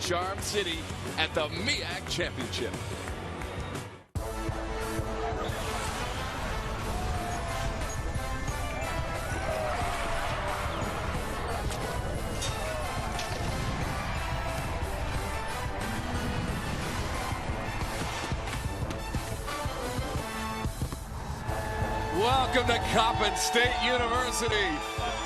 Charm City at the MEAC Championship. Welcome to Coppin State University.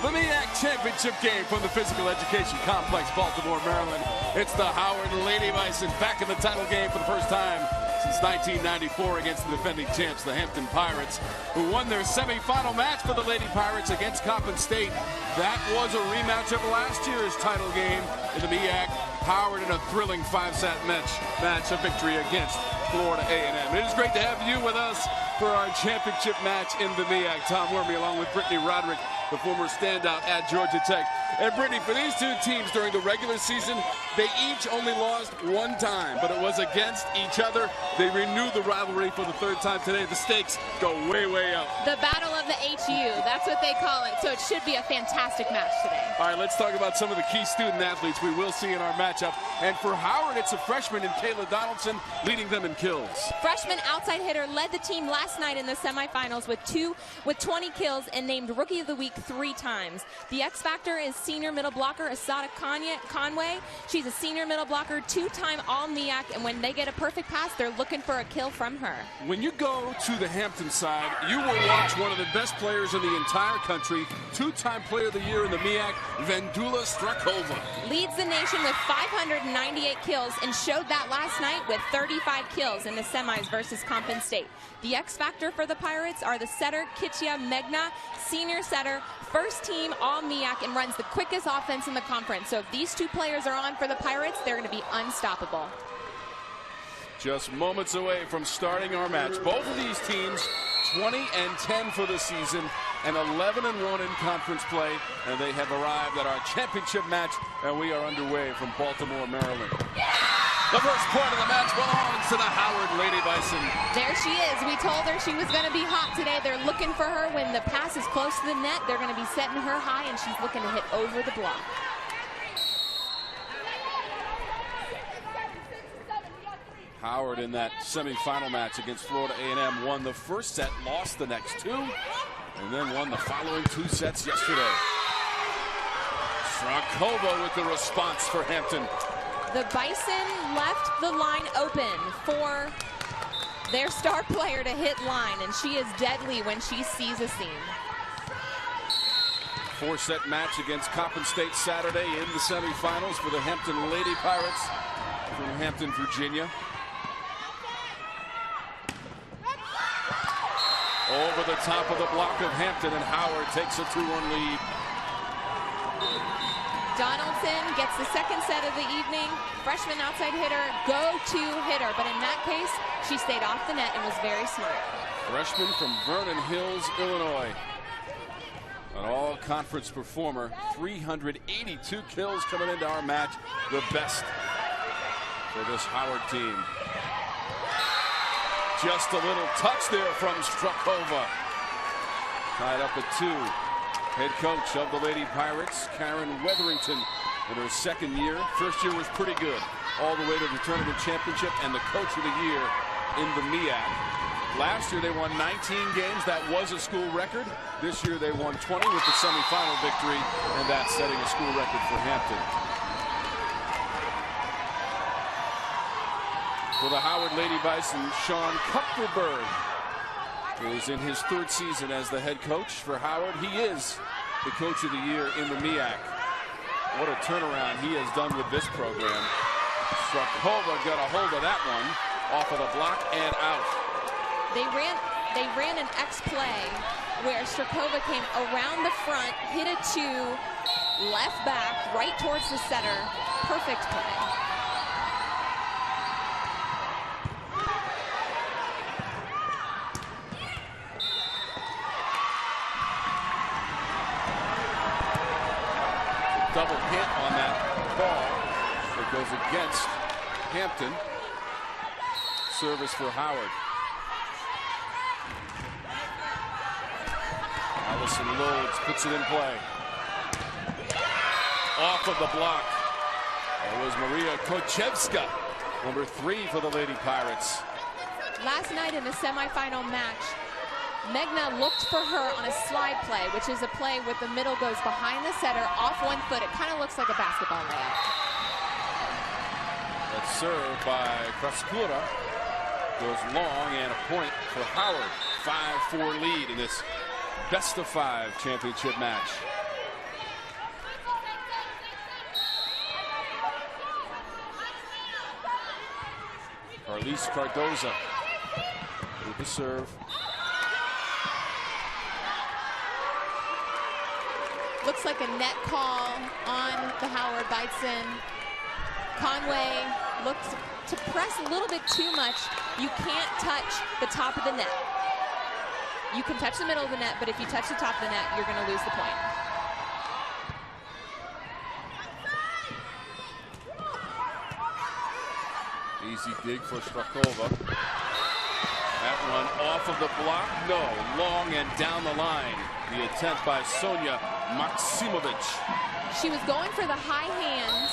The MEAC Championship game from the Physical Education Complex, Baltimore, Maryland. It's the Howard Lady Bison back in the title game for the first time since 1994 against the defending champs, the Hampton Pirates, who won their semifinal match for the Lady Pirates against Coppin State. That was a rematch of last year's title game in the MEAC. Howard in a thrilling 5-set match, a victory against Florida A&M. It is great to have you with us for our championship match in the MEAC. Tom Wormy along with Brittany Roderick, the former standout at Georgia Tech. And Brittany, for these two teams during the regular season, they each only lost one time, but it was against each other. They renewed the rivalry for the third time today. The stakes go way, way up. The Battle of the HU, that's what they call it. So it should be a fantastic match today. All right, let's talk about some of the key student athletes we will see in our matchup. And for Howard, it's a freshman in Kayla Donaldson leading them in kills. Freshman outside hitter led the team last night in the semifinals with 20 kills and named Rookie of the Week 3 times. The X Factor is senior middle blocker Asada Conway. She's a senior middle blocker, 2-time All-MEAC, and when they get a perfect pass, they're looking for a kill from her. When you go to the Hampton side, you will watch one of the best players in the entire country, 2-time Player of the Year in the MEAC, Vendula Strakova. Leads the nation with 598 kills and showed that last night with 35 kills in the semis versus Coppin State. The X Factor for the Pirates are the setter Kitya Megna, senior setter, first team All-MEAC, and runs the quickest offense in the conference. So if these two players are on for the Pirates, they're going to be unstoppable. Just moments away from starting our match. Both of these teams 20-10 for the season and 11-1 in conference play, and they have arrived at our championship match, and we are underway from Baltimore, Maryland. The first point of the match belongs to the Howard Lady Bison. There she is. We told her she was going to be hot today. They're looking for her when the pass is close to the net. They're going to be setting her high, and she's looking to hit over the block. Howard in that semifinal match against Florida A&M won the first set, lost the next two, and then won the following 2 sets yesterday. Strakova with the response for Hampton. The Bison left the line open for their star player to hit line, and she is deadly when she sees a seam. 4-set match against Coppin State Saturday in the semifinals for the Hampton Lady Pirates from Hampton, Virginia. Over the top of the block of Hampton, and Howard takes a 2-1 lead. Donaldson gets the second set of the evening. Freshman outside hitter, go-to hitter. But in that case, she stayed off the net and was very smart. Freshman from Vernon Hills, Illinois. An all-conference performer. 382 kills coming into our match. The best for this Howard team. Just a little touch there from Strakova. Tied up at 2. Head coach of the Lady Pirates, Karen Wetherington, in her second year. First year was pretty good, all the way to the tournament championship and the coach of the year in the MEAC. Last year they won 19 games. That was a school record. This year they won 20 with the semifinal victory, and that's setting a school record for Hampton. For the Howard Lady Bison, Sean Kupferberg is in his 3rd season as the head coach for Howard. He is the coach of the year in the MEAC. What a turnaround he has done with this program. Strakova got a hold of that one off of the block and out. They ran an X play where Strakova came around the front, hit a 2, left back, right towards the setter. Perfect play. Double hit on that ball that goes against Hampton. Service for Howard. Allison Loads puts it in play. Off of the block. A It was Maria Kochevska, number 3 for the Lady Pirates. Last night in the semifinal match, Megna looked for her on a slide play, which is a play where the middle goes behind the setter, off one foot. It kind of looks like a basketball layup. That serve by Kraskura goes long, and a point for Howard. 5-4 lead in this best-of-5 championship match. Carlise Cardoza with the serve. Looks like a net call on the Howard Bison. Conway looks to press a little bit too much. You can't touch the top of the net. You can touch the middle of the net, but if you touch the top of the net, you're going to lose the point. Easy dig for Strakova. That one off of the block. No, long and down the line. The attempt by Sonia Maksimovic. She was going for the high hands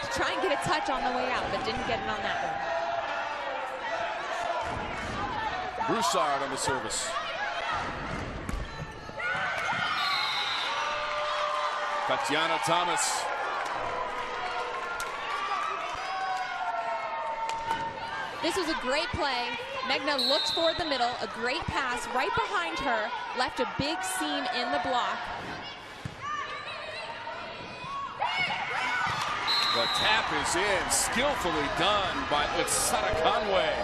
to try and get a touch on the way out, but didn't get it on that one. Broussard on the service. Tatiana Thomas. This was a great play. Megna looked for the middle, a great pass right behind her, left a big seam in the block. The tap is in, skillfully done by Utsara Conway.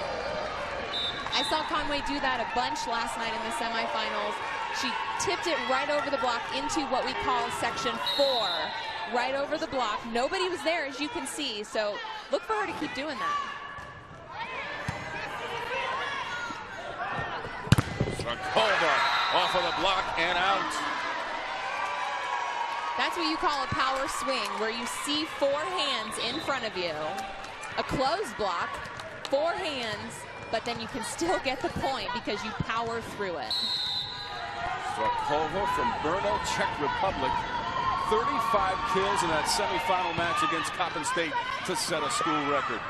I saw Conway do that a bunch last night in the semifinals. She tipped it right over the block into what we call section 4. Right over the block. Nobody was there, as you can see, so look for her to keep doing that. Strakova off of the block and out. That's what you call a power swing, where you see 4 hands in front of you. A closed block, 4 hands, but then you can still get the point because you power through it. Strakova from Brno, Czech Republic. 35 kills in that semifinal match against Coppin State to set a school record.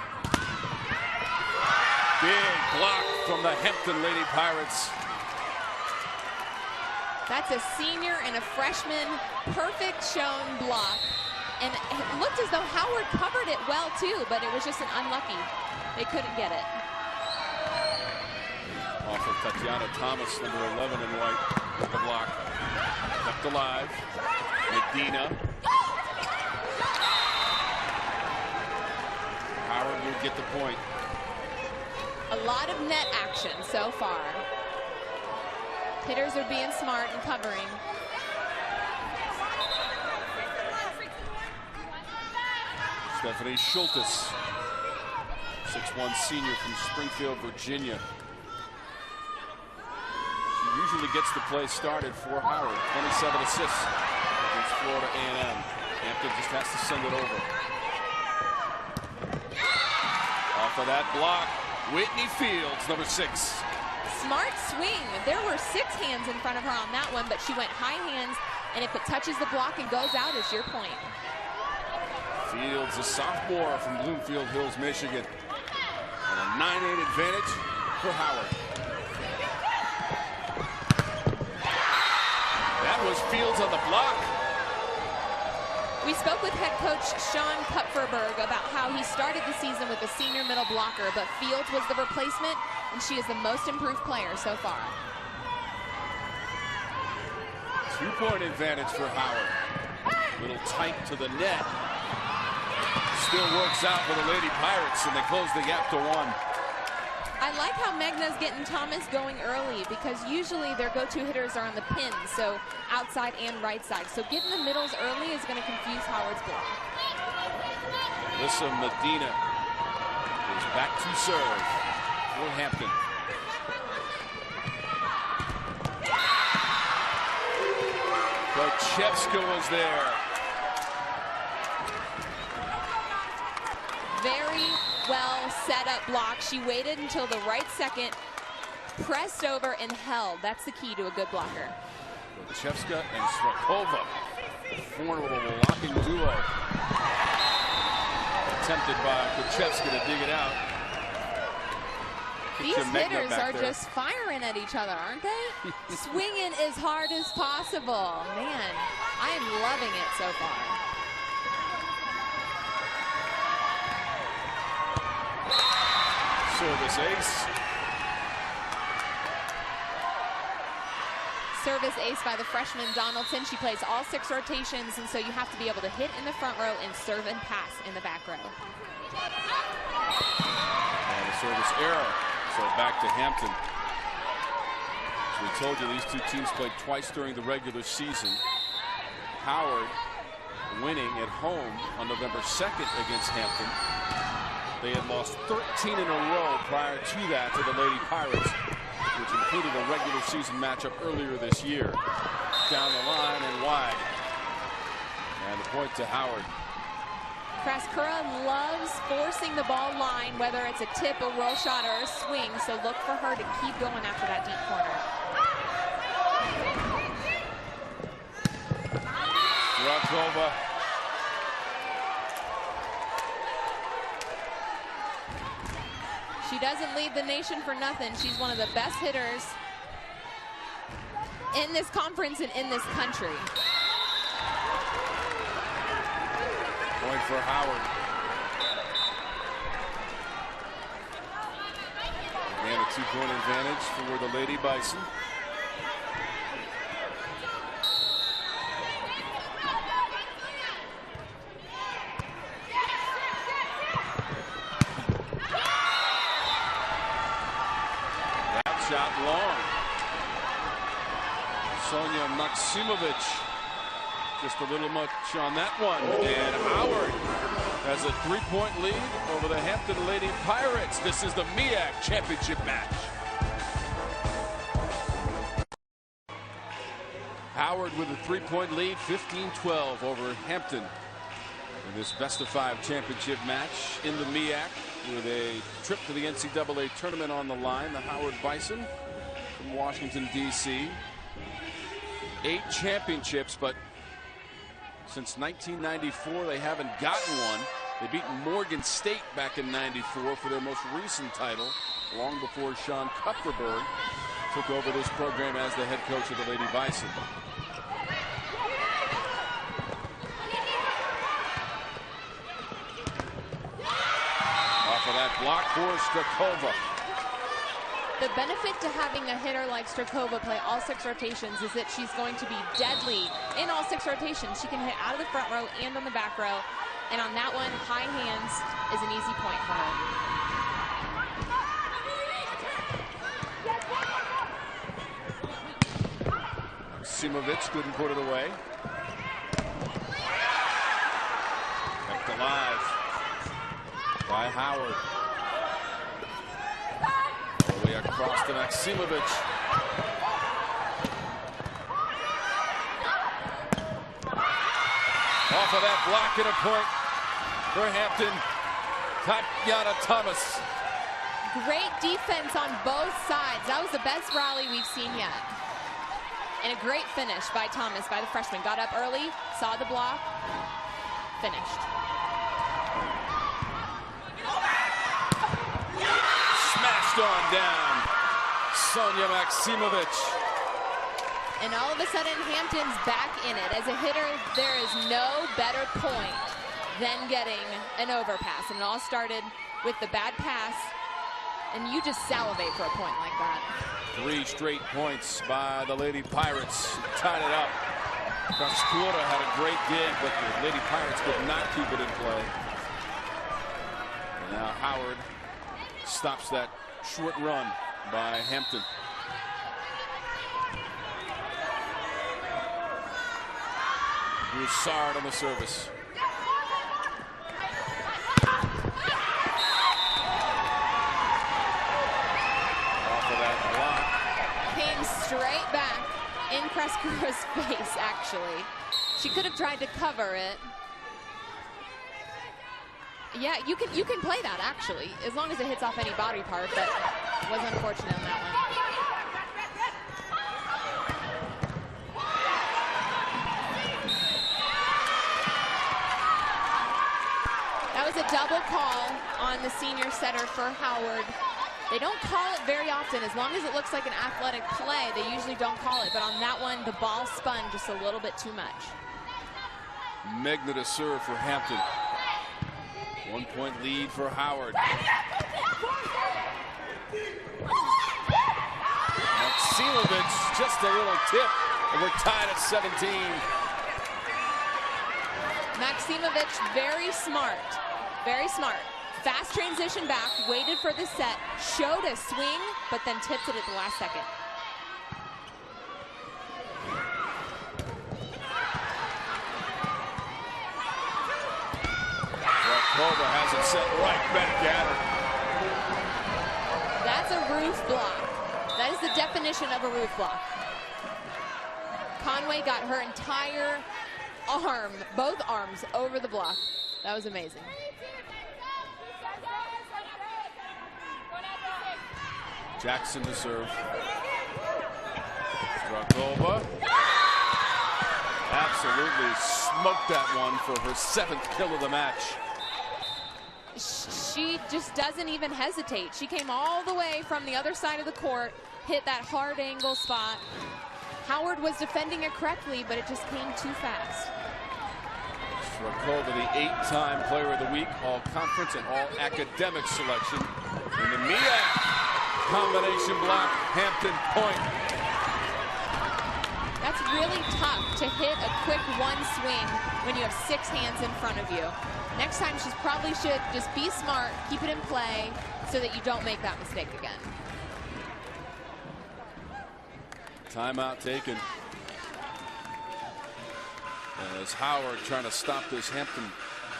Big block from the Hampton Lady Pirates. That's a senior and a freshman perfect shown block. And it looked as though Howard covered it well too, but it was just an unlucky. They couldn't get it. Off of Tatiana Thomas, number 11 in white, with the block. Kept alive. Medina. Howard will get the point. A lot of net action so far. Hitters are being smart and covering. Stephanie Schultes, 6'1" senior from Springfield, Virginia. She usually gets the play started for Howard. 27 assists against Florida A&M. Hampton just has to send it over. Off of that block, Whitney Fields, number 6. Smart swing. There were 6 hands in front of her on that one, but she went high hands, and if it touches the block and goes out, it's your point. Fields, a sophomore from Bloomfield Hills, Michigan. And a 9-8 advantage for Howard. That was Fields on the block. We spoke with head coach Sean Kupferberg about how he started the season with a senior middle blocker, but Fields was the replacement, and she is the most improved player so far. 2-point advantage for Howard. A little tight to the net. Still works out for the Lady Pirates, and they close the gap to 1. I like how Megna's getting Thomas going early, because usually their go-to hitters are on the pins, so outside and right side. So getting the middles early is going to confuse Howard's block. Alyssa Medina is back to serve for Hampton. Kochevska was there. Very well set up block. She waited until the right second, pressed over and held. That's the key to a good blocker. Kochevska and Strakova, a formidable blocking duo. attempted by Kuchevska to dig it out. These hitters are just firing at each other, aren't they? Swinging as hard as possible. Man, I am loving it so far. Service ace. Service ace by the freshman Donaldson. She plays all 6 rotations, and so you have to be able to hit in the front row and serve and pass in the back row. And a service error. So back to Hampton. As we told you, these two teams played twice during the regular season. Howard winning at home on November 2nd against Hampton. They had lost 13 in a row prior to that to the Lady Pirates, which included a regular season matchup earlier this year. Down the line and wide. And a point to Howard. Kraskura loves forcing the ball line, whether it's a tip, a roll shot, or a swing, so look for her to keep going after that deep corner. Rakova. She doesn't lead the nation for nothing. She's one of the best hitters in this conference and in this country. Point for Howard. And a 2-point advantage for the Lady Bison. That shot long. Sonia Maksimovic. Just a little much on that one. And Howard has a 3-point lead over the Hampton Lady Pirates. This is the MEAC championship match. Howard with a 3-point lead, 15-12 over Hampton in this best-of-5 championship match in the MEAC with a trip to the NCAA tournament on the line. The Howard Bison from Washington, D.C. 8 championships, but since 1994, they haven't gotten one. They beat Morgan State back in '94 for their most recent title, long before Sean Kupferberg took over this program as the head coach of the Lady Bison. Off of that block for Strakova. The benefit to having a hitter like Strakova play all 6 rotations is that she's going to be deadly in all 6 rotations. She can hit out of the front row and on the back row. And on that one, high hands is an easy point for her. Simovic couldn't put it away. Kept alive by Howard. Across to Maksimovic. Off of that block and a point for Hampton. Tatiana Thomas. Great defense on both sides. That was the best rally we've seen yet. And a great finish by Thomas, by the freshman. Got up early, saw the block, finished. Smashed on down. Sonia Maksimovic. And all of a sudden, Hampton's back in it. As a hitter, there is no better point than getting an overpass. And it all started with the bad pass, and you just salivate for a point like that. 3 straight points by the Lady Pirates. Tied it up. Kraskura had a great dig, but the Lady Pirates could not keep it in play. And now Howard stops that short run by Hampton. Broussard on the service. Off of that block. Came straight back in Kraskura's face, actually. She could have tried to cover it. Yeah, you can play that, actually, as long as it hits off any body part, but it was unfortunate on that one. That was a double call on the senior setter for Howard. They don't call it very often. As long as it looks like an athletic play, they usually don't call it. But on that one, the ball spun just a little bit too much. Megna to serve for Hampton. 1 point lead for Howard. Maximovich, just a little tip, and we're tied at 17. Maximovich, very smart. Very smart. Fast transition back, waited for the set, showed a swing, but then tipped it at the last second. Rakova has it set right back at her. That's a roof block. That is the definition of a roof block. Conway got her entire arm, both arms, over the block. That was amazing. Jackson to serve. Rakova absolutely smoked that one for her 7th kill of the match. She just doesn't even hesitate. She came all the way from the other side of the court, hit that hard angle spot. Howard was defending it correctly, but it just came too fast. Rakova, the 8-time Player of the Week, all conference and all academic selection. In the MEAC combination block, Hampton point. That's really tough to hit a quick one swing when you have 6 hands in front of you. Next time she probably should just be smart, keep it in play so that you don't make that mistake again. Timeout taken. As Howard trying to stop this Hampton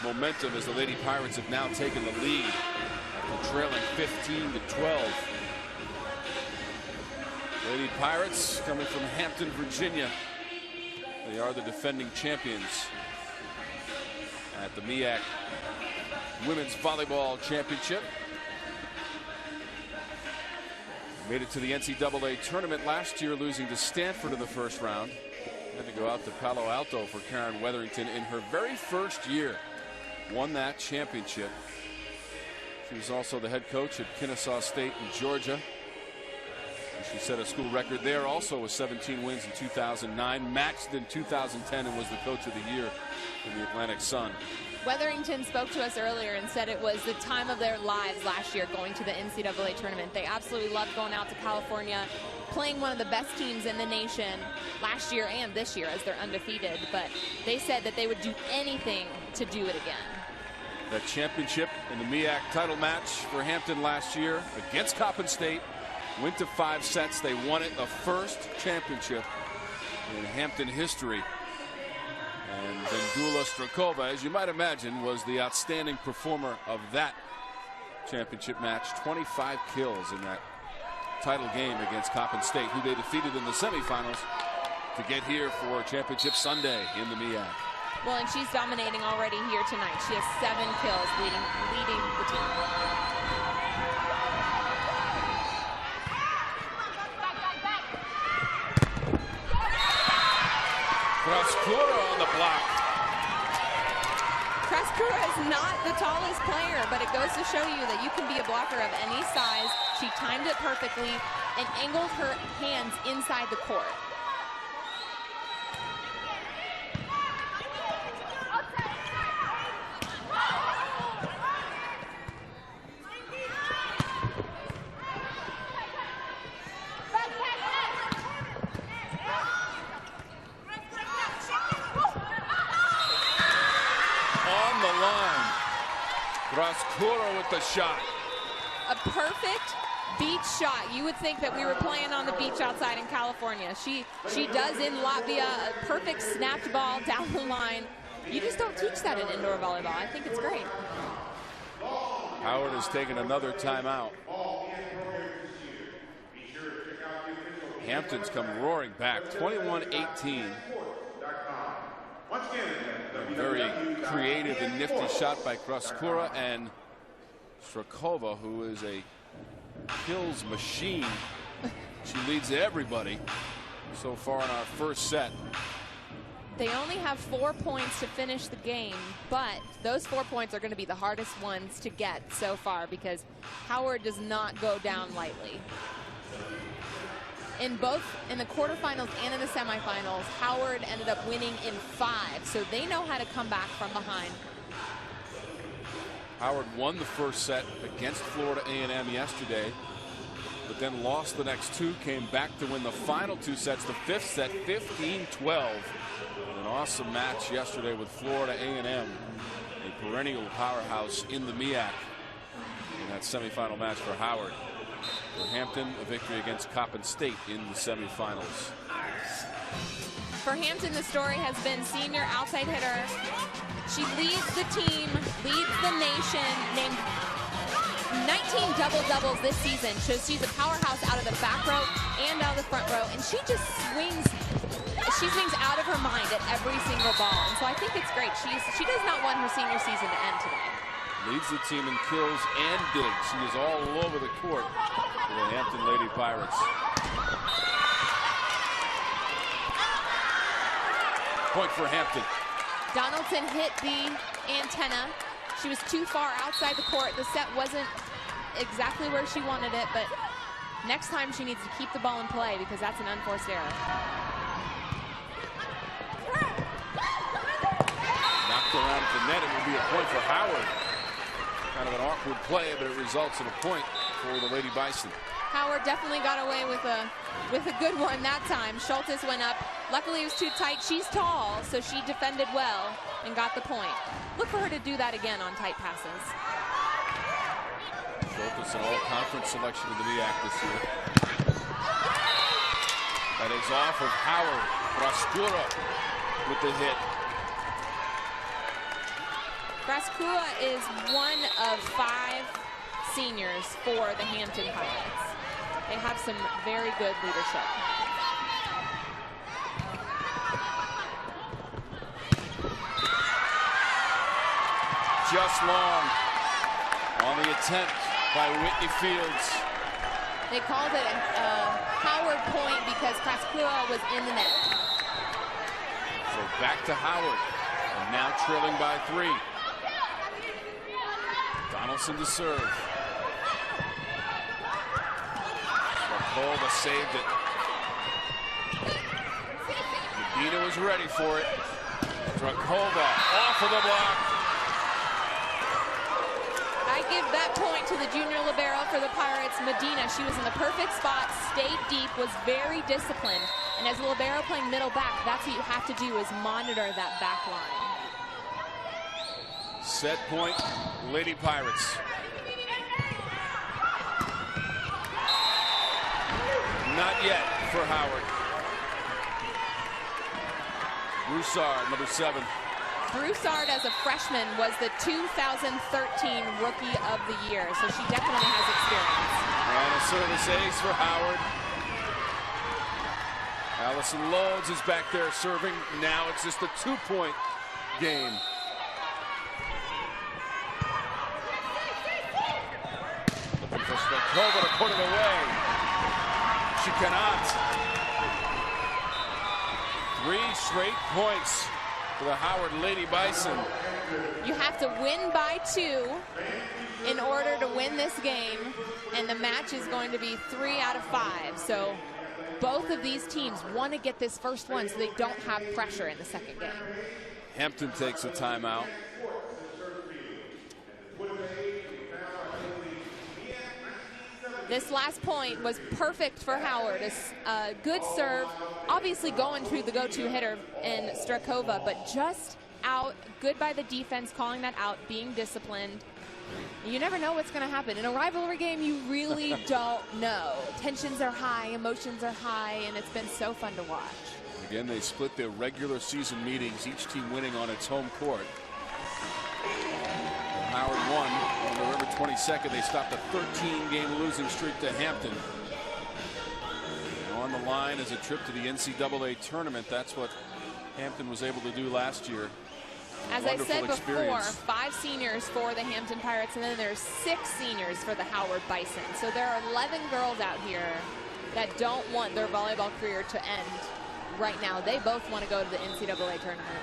momentum as the Lady Pirates have now taken the lead after trailing 15-12. Lady Pirates coming from Hampton, Virginia. They are the defending champions at the MEAC Women's Volleyball Championship. Made it to the NCAA tournament last year, losing to Stanford in the first round. Had to go out to Palo Alto for Karen Weatherington in her very first year. Won that championship. She was also the head coach at Kennesaw State in Georgia. She set a school record there also with 17 wins in 2009, matched in 2010, and was the coach of the year in the Atlantic Sun. Weatherington spoke to us earlier and said it was the time of their lives last year going to the NCAA tournament. They absolutely loved going out to California, playing one of the best teams in the nation last year and this year as they're undefeated. But they said that they would do anything to do it again. That championship in the MEAC title match for Hampton last year against Coppin State. Went to 5 sets. They won it, the first championship in Hampton history. And Vendula Strakova, as you might imagine, was the outstanding performer of that championship match. 25 kills in that title game against Coppin State, who they defeated in the semifinals to get here for Championship Sunday in the MEAC. Well, and she's dominating already here tonight. She has 7 kills leading the team. Kraskura on the block. Kraskura is not the tallest player, but it goes to show you that you can be a blocker of any size. She timed it perfectly and angled her hands inside the court. Kraskura with the shot. A perfect beach shot. You would think that we were playing on the beach outside in California. She does in Latvia a perfect snapped ball down the line. You just don't teach that in indoor volleyball. I think it's great. Howard has taken another timeout. Hampton's come roaring back, 21-18. A very creative and nifty shot by Kraskura, and Strakova, who is a kills machine. She leads everybody so far in our first set. They only have 4 points to finish the game, but those 4 points are going to be the hardest ones to get so far because Howard does not go down lightly. In the quarterfinals and in the semifinals, Howard ended up winning in 5, so they know how to come back from behind. Howard won the first set against Florida A&M yesterday, but then lost the next 2, came back to win the final 2 sets, the 5th set, 15-12. An awesome match yesterday with Florida A&M, a perennial powerhouse in the MEAC. In that semifinal match for Howard. For Hampton, a victory against Coppin State in the semifinals. For Hampton, the story has been senior outside hitter. She leads the team, leads the nation, named 19 double-doubles this season. So she's a powerhouse out of the back row and out of the front row, and she just swings. She swings out of her mind at every single ball, and so I think it's great. She does not want her senior season to end today. Leads the team in kills and digs. She is all over the court for the Hampton Lady Pirates. Point for Hampton. Donaldson hit the antenna. She was too far outside the court. The set wasn't exactly where she wanted it, but next time she needs to keep the ball in play because that's an unforced error. Knocked around at the net. It will be a point for Howard. Kind of an awkward play, but it results in a point for the Lady Bison. Howard definitely got away with a good one that time. Schultes went up. Luckily it was too tight. She's tall, so she defended well and got the point. Look for her to do that again on tight passes. Schultes an all-conference selection of the MEAC this year. That is off of Howard. Brascura with the hit. Brascura is one of 5 seniors for the Hampton Pirates. They have some very good leadership. Just long on the attempt by Whitney Fields. They called it a Howard point because Brascura was in the net. So back to Howard, and now trailing by 3. Donaldson to serve. Rakolva saved it. Medina was ready for it. Rakolva off of the block. I give that point to the junior libero for the Pirates, Medina. She was in the perfect spot, stayed deep, was very disciplined. And as a libero playing middle back, that's what you have to do is monitor that back line. Set point, Lady Pirates. Not yet for Howard. Broussard, number 7. Broussard, as a freshman, was the 2013 Rookie of the Year, so she definitely has experience. And a service ace for Howard. Allison Loads is back there serving. Now it's just a 2-point game. Looking for Stakova to put it away. She cannot. 3 straight points for the Howard Lady Bison. You have to win by 2 in order to win this game, and the match is going to be 3 out of 5. So both of these teams want to get this first one so they don't have pressure in the second game. Hampton takes a timeout. This last point was perfect for Howard. A good serve, obviously going to the go-to hitter in Strakova, but just out. Good by the defense, calling that out, being disciplined. You never know what's going to happen. In a rivalry game, you really don't know. Tensions are high, emotions are high, and it's been so fun to watch. Again, they split their regular season meetings, each team winning on its home court. Howard won on November 22nd. They stopped a 13-game losing streak to Hampton. And on the line is a trip to the NCAA tournament. That's what Hampton was able to do last year. As I said before, 5 seniors for the Hampton Pirates, and then there's 6 seniors for the Howard Bison. So there are 11 girls out here that don't want their volleyball career to end right now. They both want to go to the NCAA tournament.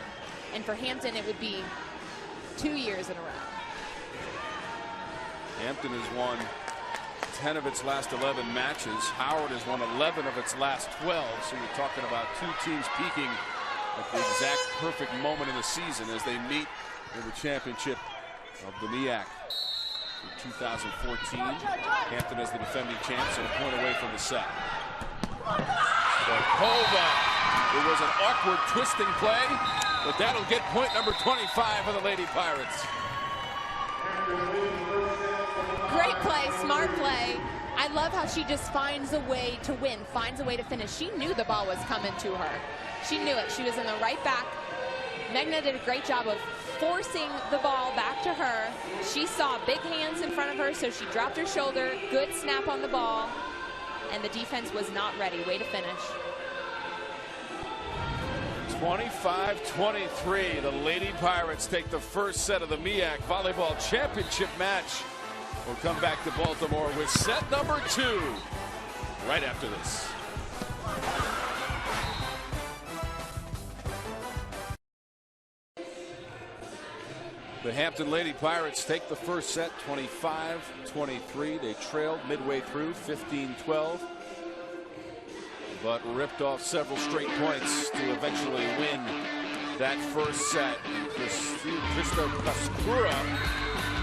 And for Hampton, it would be 2 years in a row. Hampton has won 10 of its last 11 matches. Howard has won 11 of its last 12. So you're talking about two teams peaking at the exact perfect moment in the season as they meet in the championship of the MEAC. In 2014, Hampton is the defending champs and a point away from the set. Stakova. It was an awkward twisting play, but that'll get point number 25 for the Lady Pirates. Great play, smart play. I love how she just finds a way to win, finds a way to finish. She knew the ball was coming to her. She knew it. She was in the right back. Megna did a great job of forcing the ball back to her. She saw big hands in front of her, so she dropped her shoulder. Good snap on the ball, and the defense was not ready. Way to finish. 25-23, the Lady Pirates take the first set of the MEAC Volleyball Championship match. We'll come back to Baltimore with set number 2 right after this. The Hampton Lady Pirates take the first set 25-23. They trailed midway through 15-12. But ripped off several straight points to eventually win that first set. Krista Kaskura,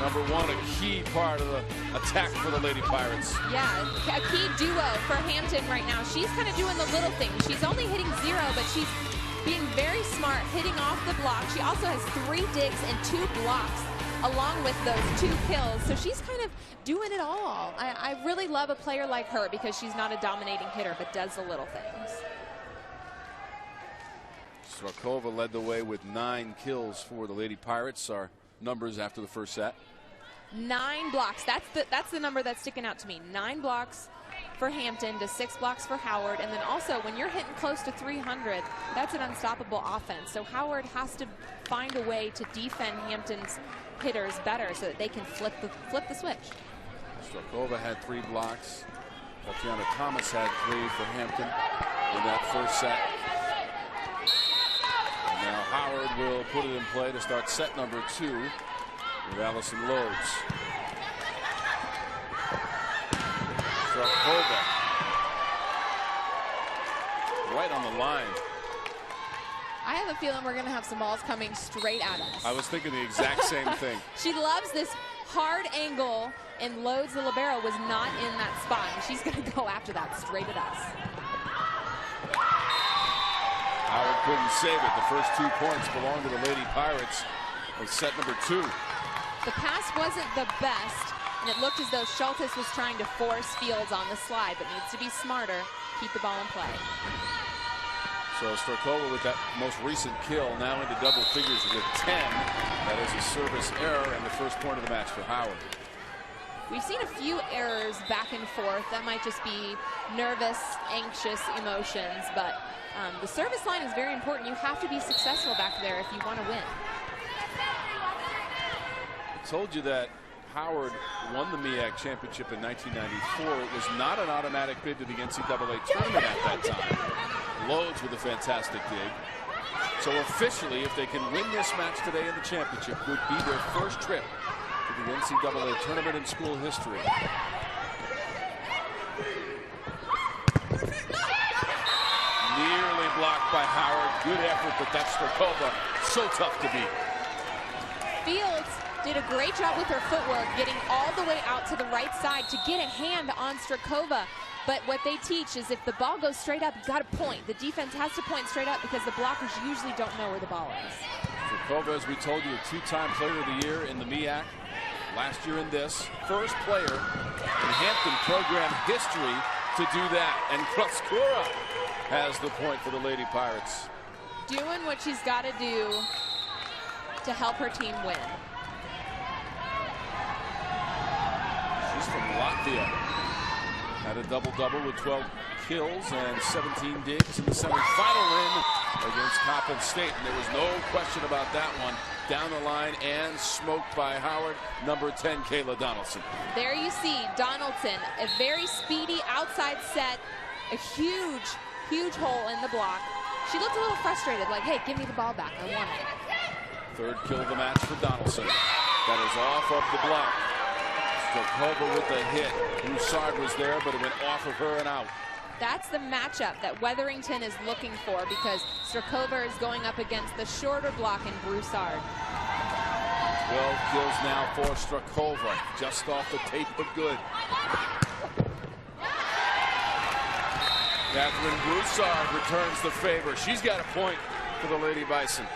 number 1, a key part of the attack for the Lady Pirates. Yeah, a key duo for Hampton right now. She's kind of doing the little things. She's only hitting 0, but she's being very smart, hitting off the block. She also has 3 digs and 2 blocks along with those 2 kills. So she's kind of doing it all. I really love a player like her because she's not a dominating hitter, but does the little things. Stakova led the way with 9 kills for the Lady Pirates. Our numbers after the first set. 9 blocks. That's the number that's sticking out to me. 9 blocks for Hampton to 6 blocks for Howard. And then also when you're hitting close to 300, that's an unstoppable offense. So Howard has to find a way to defend Hampton's hitters better so that they can flip the switch. Stakova had 3 blocks. Tatiana Thomas had 3 for Hampton in that first set. And now Howard will put it in play to start set number 2 with Allison Lodes. Stakova right on the line. I have a feeling we're going to have some balls coming straight at us. I was thinking the exact same thing. She loves this hard angle, and Lodes, the libero, was not in that spot. And she's going to go after that straight at us. Howard couldn't save it. The first 2 points belong to the Lady Pirates of set number 2. The pass wasn't the best, and it looked as though Schultes was trying to force Fields on the slide, but needs to be smarter, keep the ball in play. So Stakova with that most recent kill now into double figures with 10. That is a service error and the first point of the match for Howard. We've seen a few errors back and forth. That might just be nervous, anxious emotions, but the service line is very important. You have to be successful back there if you want to win. I told you that Howard won the MEAC championship in 1994. It was not an automatic bid to the NCAA tournament at that time. Lodes with a fantastic dig. So officially, if they can win this match today in the championship, would be their first trip to the NCAA tournament in school history. Nearly blocked by Howard. Good effort, but that's Stakova. So tough to beat. Fields did a great job with her footwork, getting all the way out to the right side to get a hand on Stakova. But what they teach is if the ball goes straight up, you've got to point. The defense has to point straight up because the blockers usually don't know where the ball is. Stakova, as we told you, a 2-time player of the year in the MEAC. Last year in this. First player in Hampton program history to do that. And Kraskura has the point for the Lady Pirates. Doing what she's got to do to help her team win. She's from Latvia. Had a double-double with 12 kills and 17 digs in the semifinal win against Coppin State. And there was no question about that one. Down the line and smoked by Howard, number 10, Kayla Donaldson. There you see Donaldson, a very speedy outside set, a huge hole in the block. She looked a little frustrated, like, hey, give me the ball back. I want it. Third kill of the match for Donaldson. That is off of the block. Strakova with the hit. Broussard was there, but it went off of her and out. That's the matchup that Wetherington is looking for, because Strakova is going up against the shorter block in Broussard. 12 kills now for Strakova. Just off the tape, but good. Catherine Broussard returns the favor. She's got a point for the Lady Bison.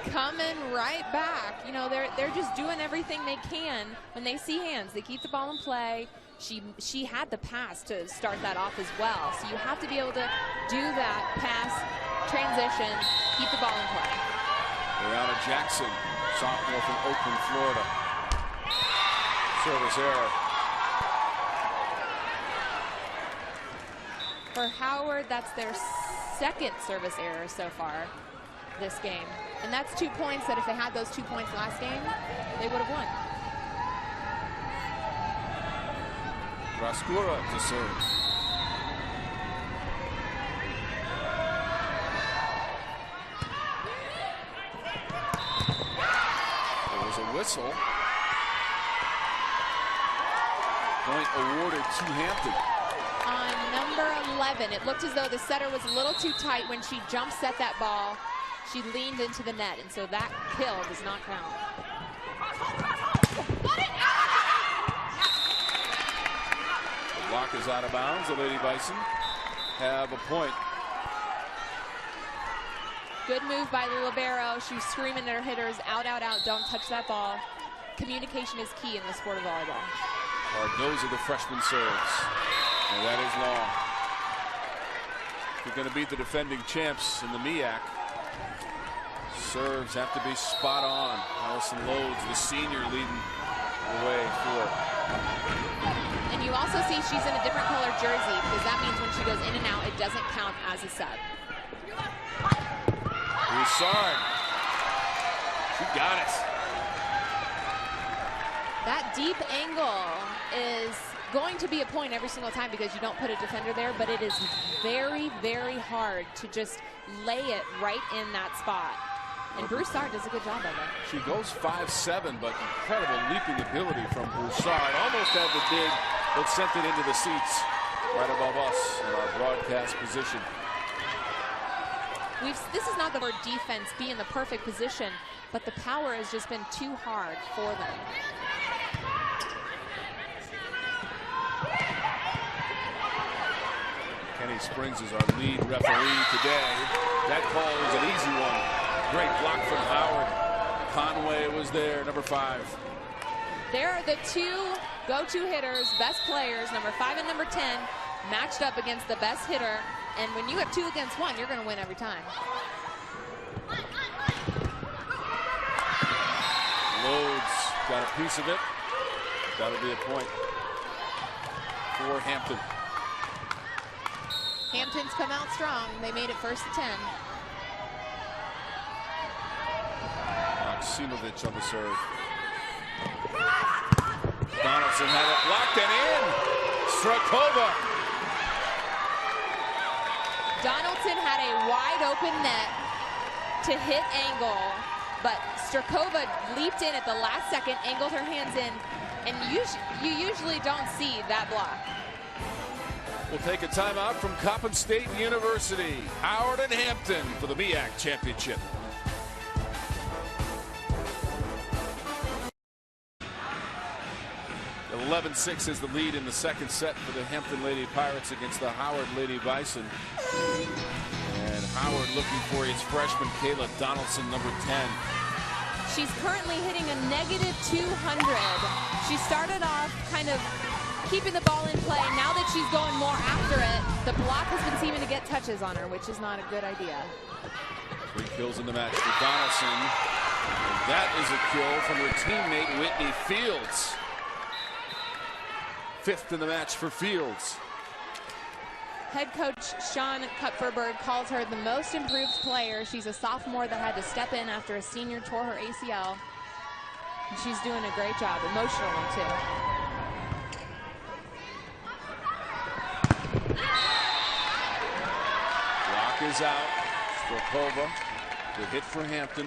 Coming right back. You know, they're just doing everything they can when they see hands. They keep the ball in play. She had the pass to start that off as well. So you have to be able to do that pass, transition, keep the ball in play. Brianna Jackson, sophomore from Oakland, Florida. Service error. For Howard, that's their second service error so far this game. And that's 2 points that if they had those 2 points last game, they would have won. Raskura to serve. There was a whistle. Point awarded to Hampton. On number 11, it looked as though the setter was a little too tight when she jump set that ball. She leaned into the net, and so that kill does not count. The block is out of bounds. The Lady Bison have a point. Good move by the libero. She was screaming at her hitters, out, out, out, don't touch that ball. Communication is key in the sport of volleyball. Cardoza, the freshman, serves. And that is long. If you're going to beat the defending champs in the MEAC, serves have to be spot on. Allison Lodes, the senior, leading the way for. And you also see she's in a different color jersey, because that means when she goes in and out, it doesn't count as a set. Broussard. She got it. That deep angle is going to be a point every single time because you don't put a defender there, but it is very, very hard to just lay it right in that spot. And Broussard does a good job of it. She goes 5'7", but incredible leaping ability from Broussard. Almost had the dig, but sent it into the seats right above us in our broadcast position. This is not the word defense, be in the perfect position, but the power has just been too hard for them. Kenny Springs is our lead referee today. That call is an easy one. Great block from Howard. Conway was there, number 5. There are the two go-to hitters, best players, number 5 and number 10, matched up against the best hitter. And when you have 2 against 1, you're going to win every time. Lodes got a piece of it. That'll be a point for Hampton. Hampton's come out strong. They made it first to 10. Maksimovic on the serve. Donaldson had it blocked and in. Strakova. Donaldson had a wide open net to hit angle, but Strakova leaped in at the last second, angled her hands in, and you usually don't see that block. We'll take a timeout from Coppin State University. Howard and Hampton for the MEAC championship. At 11-6 is the lead in the second set for the Hampton Lady Pirates against the Howard Lady Bison. And Howard looking for his freshman Kayla Donaldson, number 10. She's currently hitting a -200. She started off kind of keeping the ball in play. Now that she's going more after it, the block has been seeming to get touches on her, which is not a good idea. 3 kills in the match for Donaldson. And that is a kill from her teammate Whitney Fields. 5th in the match for Fields. Head coach Sean Kupferberg calls her the most improved player. She's a sophomore that had to step in after a senior tore her ACL. And she's doing a great job, emotionally too. Block Clock is out. Strakova, the hit for Hampton,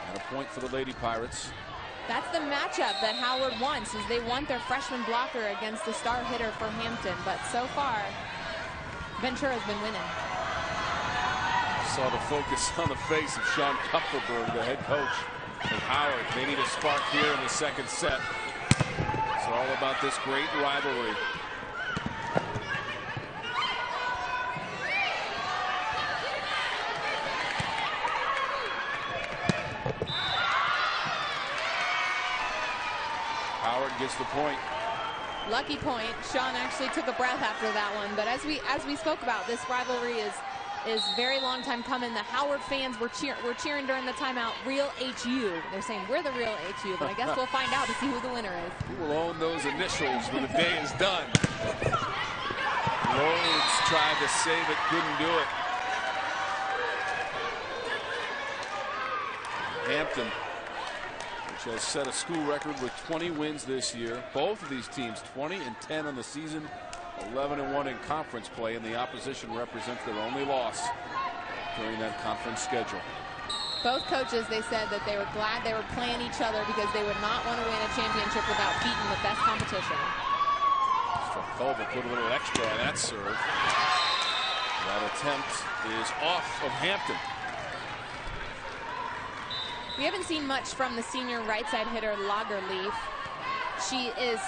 and a point for the Lady Pirates. That's the matchup that Howard wants, is they want their freshman blocker against the star hitter for Hampton. But so far, Ventura's been winning. Saw the focus on the face of Sean Kupferberg, the head coach of Howard. They need a spark here in the second set. It's all about this great rivalry. Howard gets the point. Lucky point. Sean actually took a breath after that one. But as we spoke about, this rivalry is very long time coming. The Howard fans were cheering during the timeout. Real HU. They're saying we're the real HU, but I guess we'll find out to see who the winner is. Who will own those initials when the day is done? Rhodes tried to save it, couldn't do it. Hampton, which has set a school record with 20 wins this year. Both of these teams 20-10 on the season, 11-1 in conference play, and the opposition represents their only loss during that conference schedule. Both coaches, they said that they were glad they were playing each other because they would not want to win a championship without beating the best competition. Strakova put a little extra on that serve. That attempt is off of Hampton. We haven't seen much from the senior right side hitter Lagerleaf. She is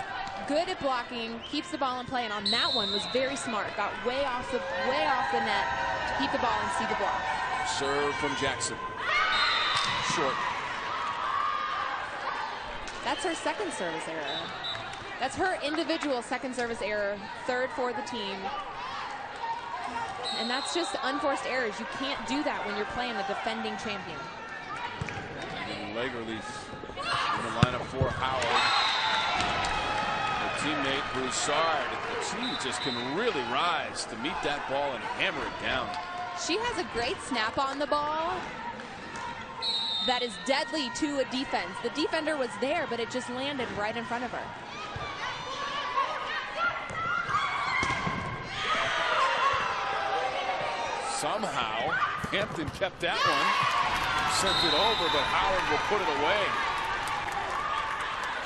good at blocking, keeps the ball in play, and on that one was very smart. Got way off the net to keep the ball and see the block. Serve from Jackson. Short. That's her second service error. That's her individual second service error, third for the team. And that's just unforced errors. You can't do that when you're playing the defending champion. Lagerleaf in the lineup for Howard. Her teammate Broussard. She just can really rise to meet that ball and hammer it down. She has a great snap on the ball that is deadly to a defense. The defender was there, but it just landed right in front of her. Somehow, Hampton kept that one. Sent it over, but Howard will put it away.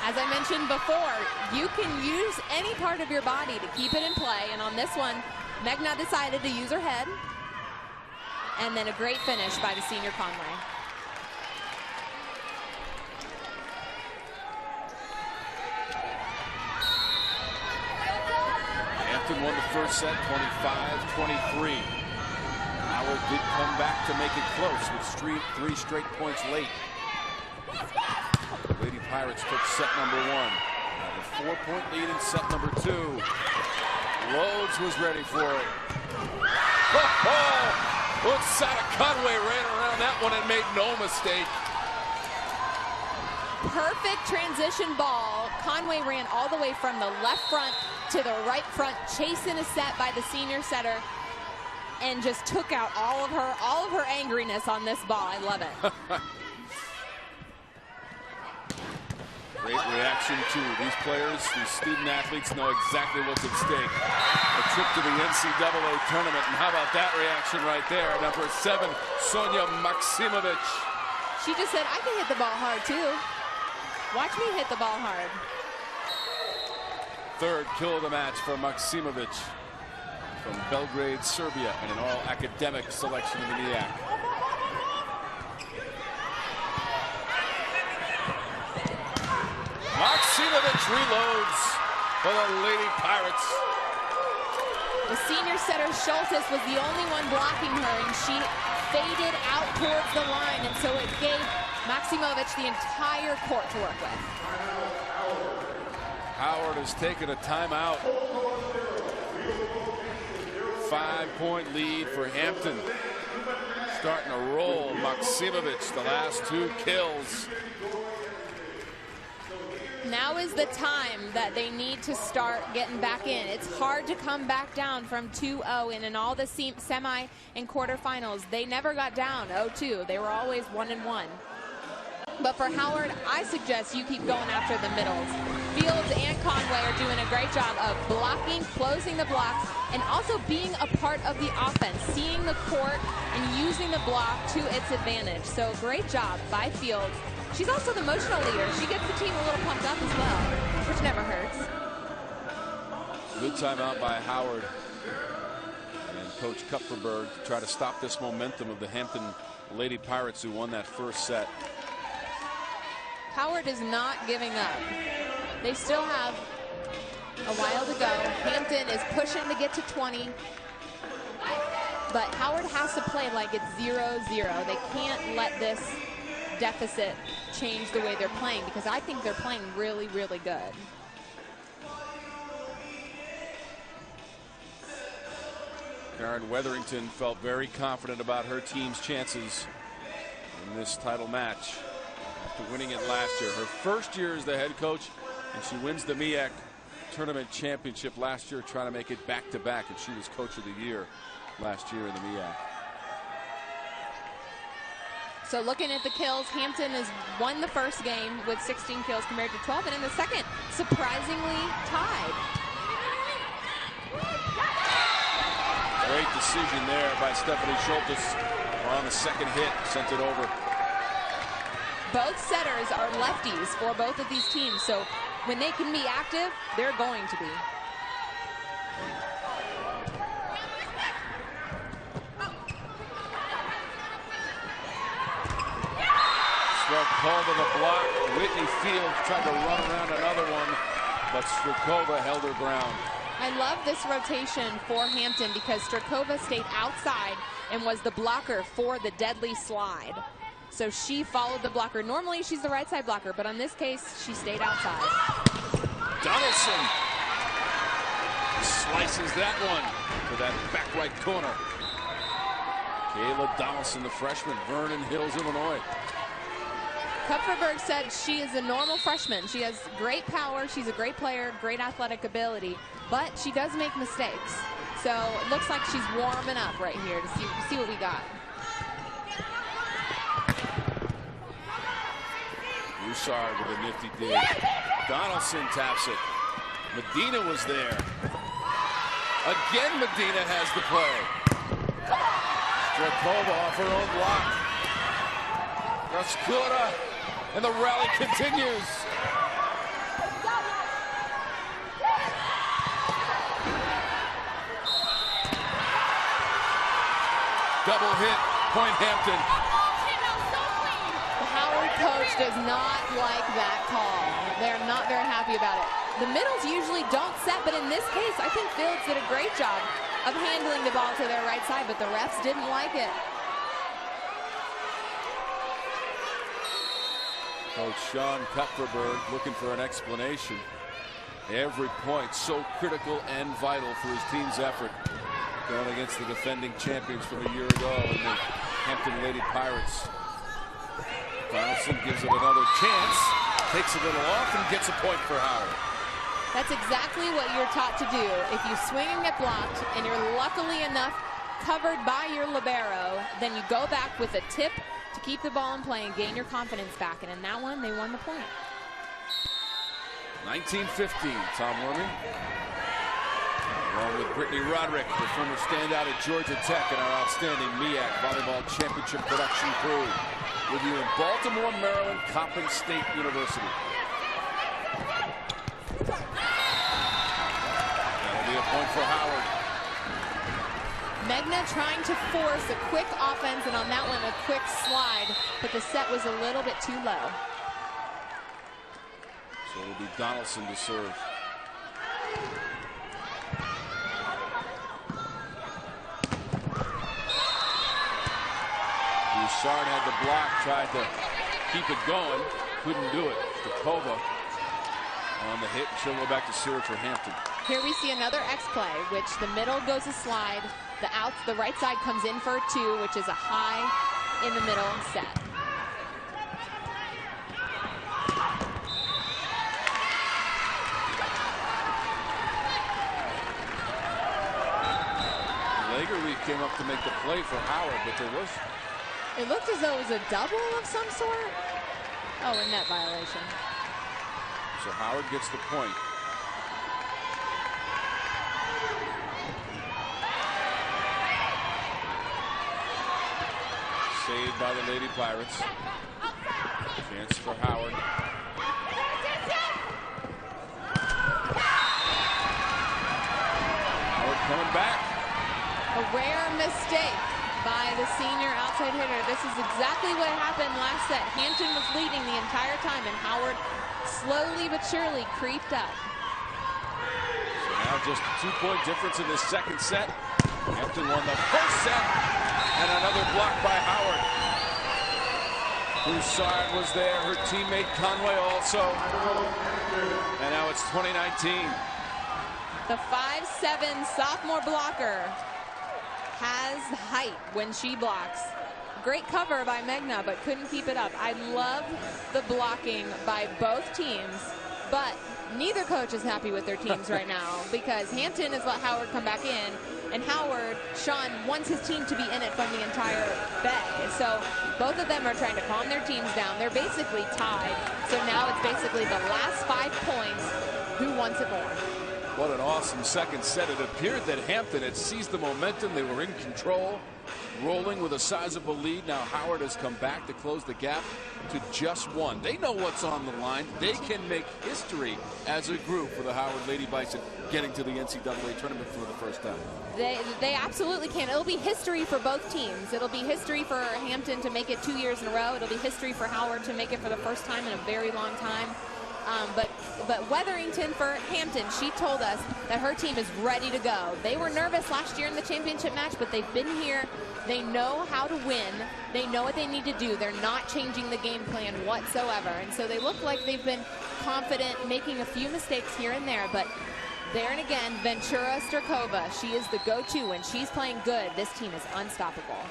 As I mentioned before, you can use any part of your body to keep it in play, and on this one, Megna decided to use her head. And then a great finish by the senior Conway. Hampton won the first set, 25-23. Howard did come back to make it close with 3 straight points late. The Lady Pirates took set number 1. Have a 4-point lead in set number 2. Rhodes was ready for it. Outside Conway ran around that one and made no mistake. Perfect transition ball. Conway ran all the way from the left front to the right front, chasing a set by the senior setter, and just took out all of her angriness on this ball. I love it. Great reaction too. These players, these student athletes know exactly what's at stake. A trip to the NCAA tournament, and how about that reaction right there? Number 7, Sonia Maksimovic. She just said, I can hit the ball hard too. Watch me hit the ball hard. Third kill of the match for Maksimovic from Belgrade, Serbia, and an all-academic selection in the MEAC. Maksimovic reloads for the Lady Pirates. The senior setter Schultes was the only one blocking her, and she faded out towards the line, and so it gave Maksimovic the entire court to work with. Howard has taken a timeout. 5-point lead for Hampton. Starting to roll. Maksimovic, the last 2 kills. Now is the time that they need to start getting back in. It's hard to come back down from 2-0, and in all the semi and quarterfinals, they never got down 0-2. They were always 1-1. But for Howard, I suggest you keep going after the middles. Fields and Conway Conway are doing a great job of blocking, closing the blocks, and also being a part of the offense, seeing the court and using the block to its advantage. So great job by Fields. She's also the emotional leader. She gets the team a little pumped up as well, which never hurts. Good timeout by Howard and Coach Kupferberg to try to stop this momentum of the Hampton Lady Pirates, who won that first set. Howard is not giving up. They still have a while to go. Hampton is pushing to get to 20. But Howard has to play like it's 0-0. They can't let this deficit change the way they're playing, because I think they're playing really, really good. Karen Wetherington felt very confident about her team's chances in this title match after winning it last year. Her first year as the head coach, and she wins the MEAC tournament championship last year, trying to make it back-to-back, and she was coach of the year last year in the MEAC. So looking at the kills, Hampton has won the first game with 16 kills compared to 12, and in the second, surprisingly tied. Great decision there by Stephanie Schultes on the second hit, sent it over. Both setters are lefties for both of these teams, so when they can be active, they're going to be. Strakova the block. Whitney Fields tried to run around another one, but Strakova held her ground. I love this rotation for Hampton because Strakova stayed outside and was the blocker for the deadly slide. So she followed the blocker. Normally she's the right side blocker, but on this case, she stayed outside. Donaldson slices that one to that back right corner. Kayla Donaldson, the freshman, Vernon Hills, Illinois. Kupferberg said she is a normal freshman. She has great power. She's a great player, great athletic ability, but she does make mistakes. So it looks like she's warming up right here to see what we got. Broussard with a nifty dig. Donaldson taps it. Medina was there. Again, Medina has the play. Strakova off her own block. Raskuda, and the rally continues. Double hit, point Hampton. The Howard coach does not like that call. They're not very happy about it. The middles usually don't set, but in this case, I think Fields did a great job of handling the ball to their right side, but the refs didn't like it. Coach Sean Kupferberg looking for an explanation. Every point so critical and vital for his team's effort, going against the defending champions from a year ago in the Hampton Lady Pirates. Donaldson gives it another chance, takes a little off, and gets a point for Howard. That's exactly what you're taught to do. If you swing and get blocked, and you're luckily enough covered by your libero, then you go back with a tip to keep the ball in play and gain your confidence back. And in that one, they won the point. 1915, Tom Wormy, along with Brittany Roderick, the former standout at Georgia Tech, and our outstanding MEAC Volleyball Championship production crew, with you in Baltimore, Maryland, Coppin State University. That'll be a point for Howard. Megna trying to force a quick offense, and on that one, a quick slide, but the set was a little bit too low. So it'll be Donaldson to serve. Broussard had the block, tried to keep it going, couldn't do it. Strakova on the hit, and she'll go back to serve for Hampton. Here we see another X play, which the middle goes a slide, the right side comes in for a 2, which is a high in the middle set. Lagerreef came up to make the play for Howard, but there was... It looked as though it was a double of some sort. Oh, a net violation. So Howard gets the point. Saved by the Lady Pirates. Chance for Howard. Howard coming back. A rare mistake by the senior outside hitter. This is exactly what happened last set. Hampton was leading the entire time, and Howard slowly but surely creeped up. So now just a 2-point difference in this second set. Hampton won the first set, and another block by Howard. Broussard was there, her teammate Conway also. And now it's 2019. The 5'7" sophomore blocker has height when she blocks. Great cover by Megna, but couldn't keep it up. I love the blocking by both teams, but neither coach is happy with their teams right now, because Hampton has let Howard come back in, and Howard, Sean, wants his team to be in it from the entire bay. So both of them are trying to calm their teams down. They're basically tied. So now it's basically the last 5 points. Who wants it more? What an awesome second set. It appeared that Hampton had seized the momentum. They were in control, rolling with a sizable lead. Now Howard has come back to close the gap to just 1. They know what's on the line. They can make history as a group for the Howard Lady Bison getting to the NCAA tournament for the first time. They absolutely can. It'll be history for both teams. It'll be history for Hampton to make it 2 years in a row. It'll be history for Howard to make it for the first time in a very long time. But Wetherington for Hampton, she told us that her team is ready to go. They were nervous last year in the championship match, but they've been here. They know how to win. They know what they need to do. They're not changing the game plan whatsoever. And so they look like they've been confident, making a few mistakes here and there. But there and again, Ventura Starkova, she is the go-to. When she's playing good, this team is unstoppable.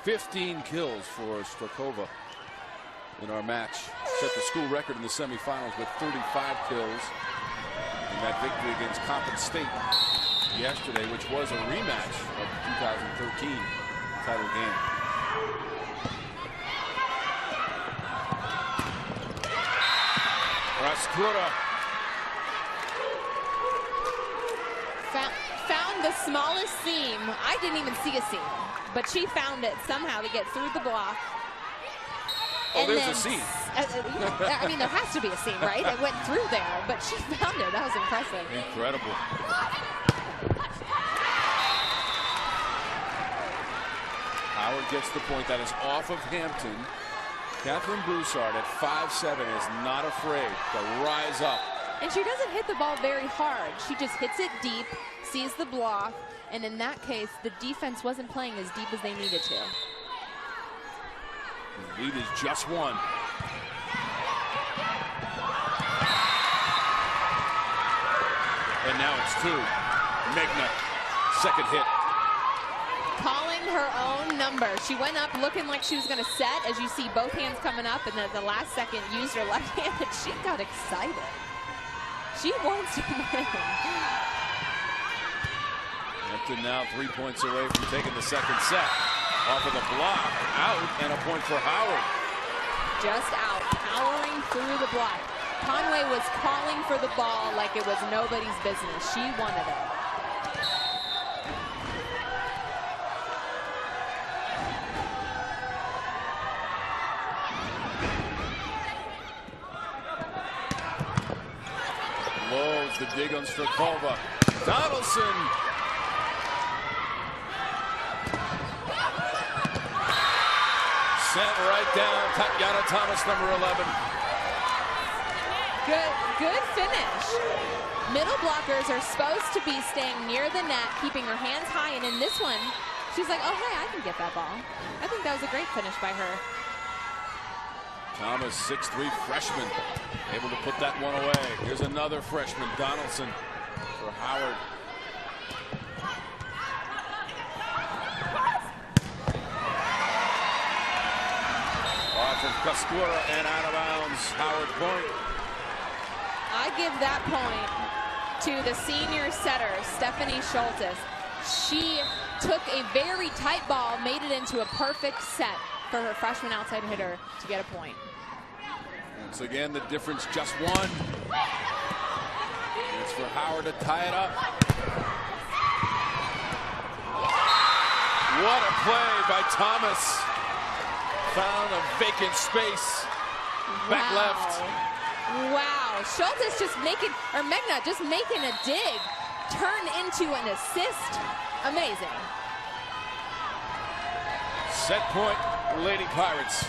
15 kills for Starkova in our match. Set the school record in the semifinals with 35 kills in that victory against Coppin State yesterday, which was a rematch of the 2013 title game. Rascura found the smallest seam. I didn't even see a seam, but she found it somehow to get through the block. Oh, and there's a seam. I mean, there has to be a seam, right? It went through there, but she found it. That was impressive. Incredible. Howard gets the point. That is off of Hampton. Catherine Broussard at 5'7" is not afraid to rise up. And she doesn't hit the ball very hard. She just hits it deep, sees the block, and in that case, the defense wasn't playing as deep as they needed to. The lead is just 1. And now it's 2. Megna, second hit. Calling her own number. She went up looking like she was going to set, as you see both hands coming up, and then at the last second used her left hand, and she got excited. She wants to win. Hampton now 3 points away from taking the second set. Off of the block, out, and a point for Howard. Just out, powering through the block. Conway was calling for the ball like it was nobody's business. She wanted it. Loads the dig on Starkova. Donaldson. Sent right down. Tatiana Thomas, number 11. Good finish. Middle blockers are supposed to be staying near the net, keeping her hands high, and in this one, she's like, oh, hey, I can get that ball. I think that was a great finish by her. Thomas, 6'3" freshman, able to put that one away. Here's another freshman, Donaldson, for Howard. Off of Cascura and out of bounds. Howard point. I give that point to the senior setter, Stephanie Schultes. She took a very tight ball, made it into a perfect set for her freshman outside hitter to get a point. Once again, the difference just 1. It's for Howard to tie it up. What a play by Thomas. Found a vacant space. Back left. Wow. Schultes just making, or Megna just making a dig turn into an assist. Amazing. Set point, Lady Pirates.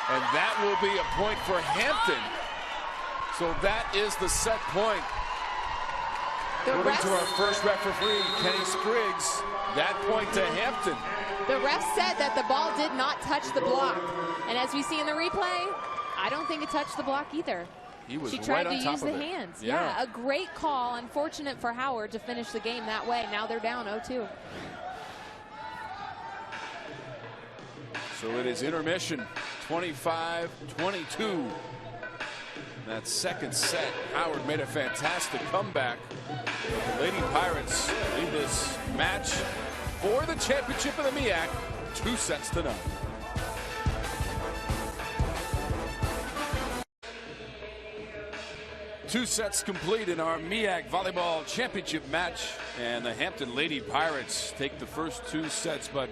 And that will be a point for Hampton. So that is the set point. According to our first referee, Kenny Spriggs, that point to Hampton. The ref said that the ball did not touch the block. And as we see in the replay, I don't think it touched the block either. She tried right to use the hands. Yeah, a great call. Unfortunate for Howard to finish the game that way. Now they're down 0-2. So it is intermission, 25-22. That second set, Howard made a fantastic comeback. The Lady Pirates lead this match for the championship of the MEAC, 2-0. Two sets complete in our MEAC Volleyball Championship match, and the Hampton Lady Pirates take the first 2 sets, but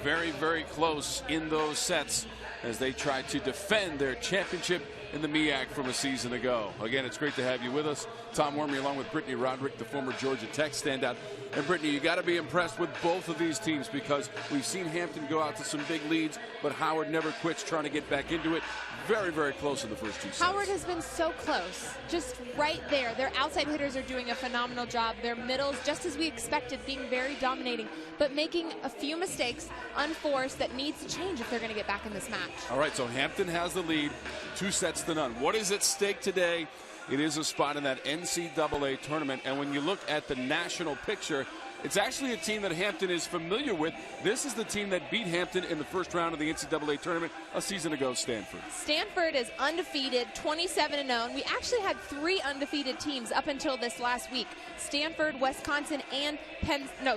very, very close in those sets as they try to defend their championship in the MEAC from a season ago. Again, it's great to have you with us. Tom Wormy along with Brittany Roderick, the former Georgia Tech standout. And Brittany, you got to be impressed with both of these teams because we've seen Hampton go out to some big leads, but Howard never quits trying to get back into it. Very, very close in the first 2 sets. Howard has been so close, just right there. Their outside hitters are doing a phenomenal job. Their middles, just as we expected, being very dominating, but making a few mistakes unforced that needs to change if they're going to get back in this match. All right, so Hampton has the lead, 2-0. What is at stake today? It is a spot in that NCAA tournament, and when you look at the national picture, it's actually a team that Hampton is familiar with. This is the team that beat Hampton in the first round of the NCAA tournament a season ago, Stanford. Stanford is undefeated, 27-0. And we actually had 3 undefeated teams up until this last week. Stanford, Wisconsin, and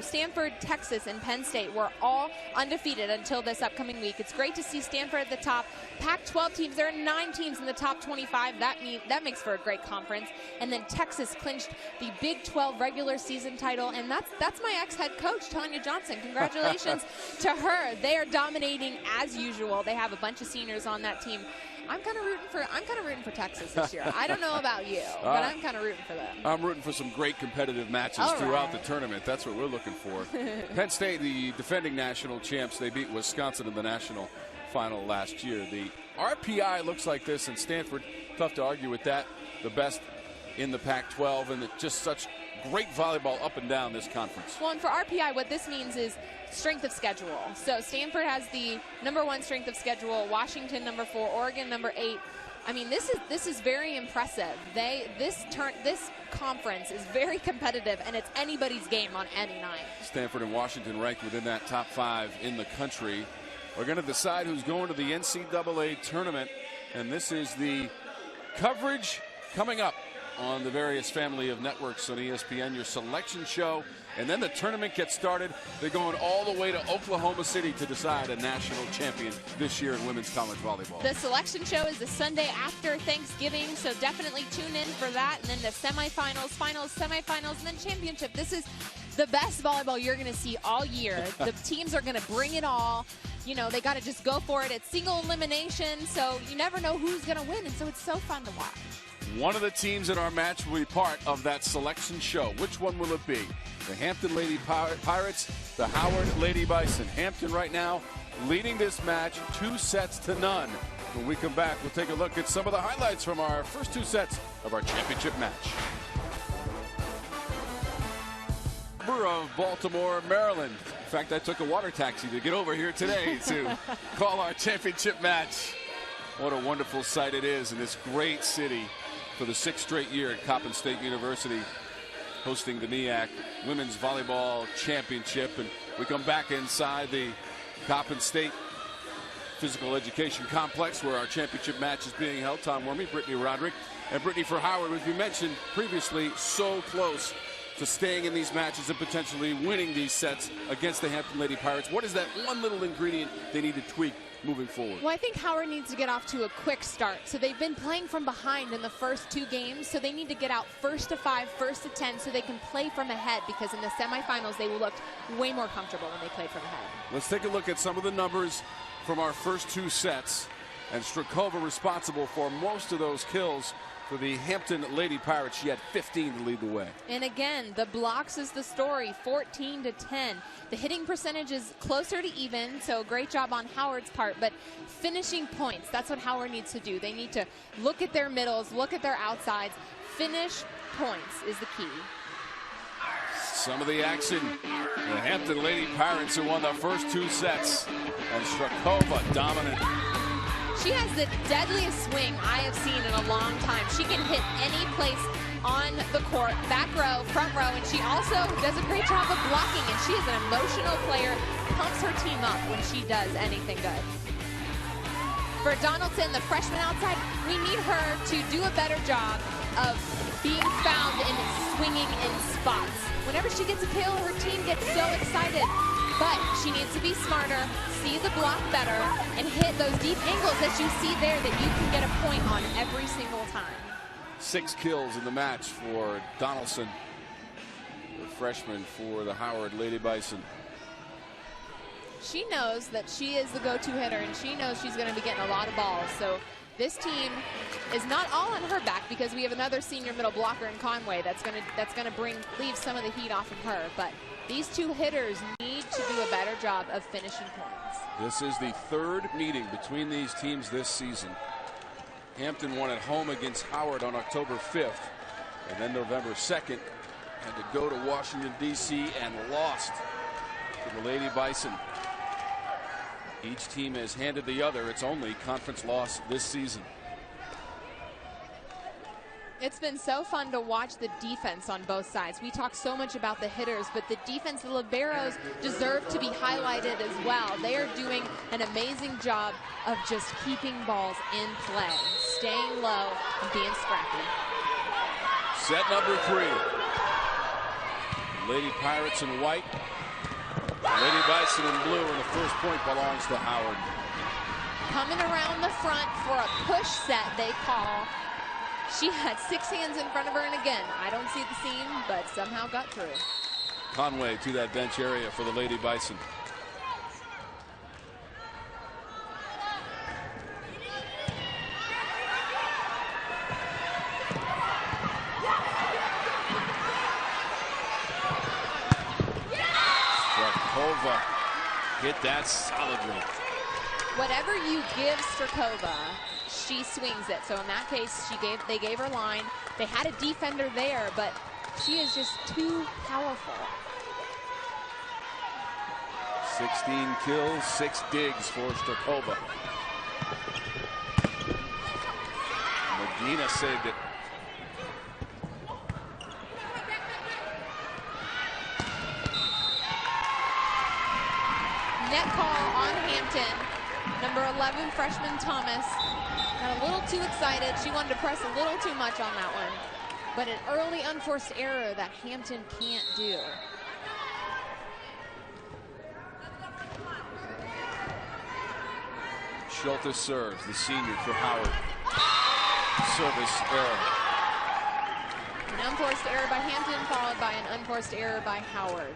Stanford, Texas, and Penn State were all undefeated until this upcoming week. It's great to see Stanford at the top. Pac-12 teams, there are 9 teams in the top 25. That makes for a great conference. And then Texas clinched the Big 12 regular season title, and that's my ex-head coach, Tanya Johnson. Congratulations to her. They are dominating as usual. They have a bunch of seniors on that team. I'm kind of rooting for Texas this year. I don't know about you, but I'm kind of rooting for them. I'm rooting for some great competitive matches throughout the tournament. That's what we're looking for. Penn State, the defending national champs, they beat Wisconsin in the national final last year. The RPI looks like this, and Stanford, tough to argue with that, the best in the Pac-12, and just such great volleyball up and down this conference. Well, and for RPI, what this means is strength of schedule. So Stanford has the #1 strength of schedule, Washington #4, Oregon #8. I mean, this is very impressive. This conference is very competitive, and it's anybody's game on any night. Stanford and Washington ranked within that top 5 in the country. We're going to decide who's going to the NCAA tournament, and this is the coverage coming up on the various family of networks on ESPN, your selection show, and then the tournament gets started. They're going all the way to Oklahoma City to decide a national champion this year in women's college volleyball. The selection show is the Sunday after Thanksgiving, so definitely tune in for that. And then the semifinals, finals, semifinals, and then championship. This is the best volleyball you're going to see all year. The teams are going to bring it all. You know, they got to just go for it. It's single elimination, so you never know who's going to win, and so it's so fun to watch. One of the teams in our match will be part of that selection show. Which one will it be? The Hampton Lady Pirates, the Howard Lady Bison. Hampton right now leading this match 2-0. When we come back, we'll take a look at some of the highlights from our first 2 sets of our championship match. Of Baltimore, Maryland. In fact, I took a water taxi to get over here today to call our championship match. What a wonderful sight it is in this great city for the 6th straight year at Coppin State University, hosting the MEAC Women's Volleyball Championship. And we come back inside the Coppin State Physical Education Complex where our championship match is being held. Tom Wormy, Brittany Roderick, and Brittany for Howard, as we mentioned previously, so close to staying in these matches and potentially winning these sets against the Hampton Lady Pirates. What is that one little ingredient they need to tweak moving forward? Well, I think Howard needs to get off to a quick start. So they've been playing from behind in the first 2 games, so they need to get out first to 5, first to 10, so they can play from ahead, because in the semifinals they looked way more comfortable when they played from ahead. Let's take a look at some of the numbers from our first 2 sets. And Strakova responsible for most of those kills for the Hampton Lady Pirates. She had 15 to lead the way. And again, the blocks is the story, 14 to 10. The hitting percentage is closer to even, so great job on Howard's part. But finishing points, that's what Howard needs to do. They need to look at their middles, look at their outsides. Finish points is the key. Some of the action, the Hampton Lady Pirates who won the first 2 sets. And Strakova dominant. She has the deadliest swing I have seen in a long time. She can hit any place on the court, back row, front row, and she also does a great job of blocking, and she is an emotional player, pumps her team up when she does anything good. For Donaldson, the freshman outside, we need her to do a better job of being found in swinging in spots. Whenever she gets a kill, her team gets so excited. But she needs to be smarter, see the block better, and hit those deep angles that you see there that you can get a point on every single time. 6 kills in the match for Donaldson, the freshman for the Howard Lady Bison. She knows that she is the go-to hitter, and she knows she's going to be getting a lot of balls. So this team is not all on her back, because we have another senior middle blocker in Conway that's going to leave some of the heat off of her. But these 2 hitters need to do a better job of finishing points. This is the 3rd meeting between these teams this season. Hampton won at home against Howard on October 5th, and then November 2nd had to go to Washington, D.C. and lost to the Lady Bison. Each team has handed the other its only conference loss this season. It's been so fun to watch the defense on both sides. We talk so much about the hitters, but the defense, the liberos, deserve to be highlighted as well. They are doing an amazing job of just keeping balls in play, staying low, and being scrappy. Set number 3. Lady Pirates in white. Lady Bison in blue, and the first point belongs to Howard. Coming around the front for a push set, they call. She had 6 hands in front of her, and again, I don't see the seam, but somehow got through. Conway to that bench area for the Lady Bison. Strakova hit that solidly. Whatever you give Strakova, she swings it. So in that case, they gave her line. They had a defender there, but she is just too powerful. 16 kills, 6 digs for Strakova. Medina saved it. Net call on Hampton. Number 11, freshman Thomas, got a little too excited. She wanted to press a little too much on that one. But an early unforced error that Hampton can't do. Schultes serves, the senior for Howard. Service error. An unforced error by Hampton, followed by an unforced error by Howard.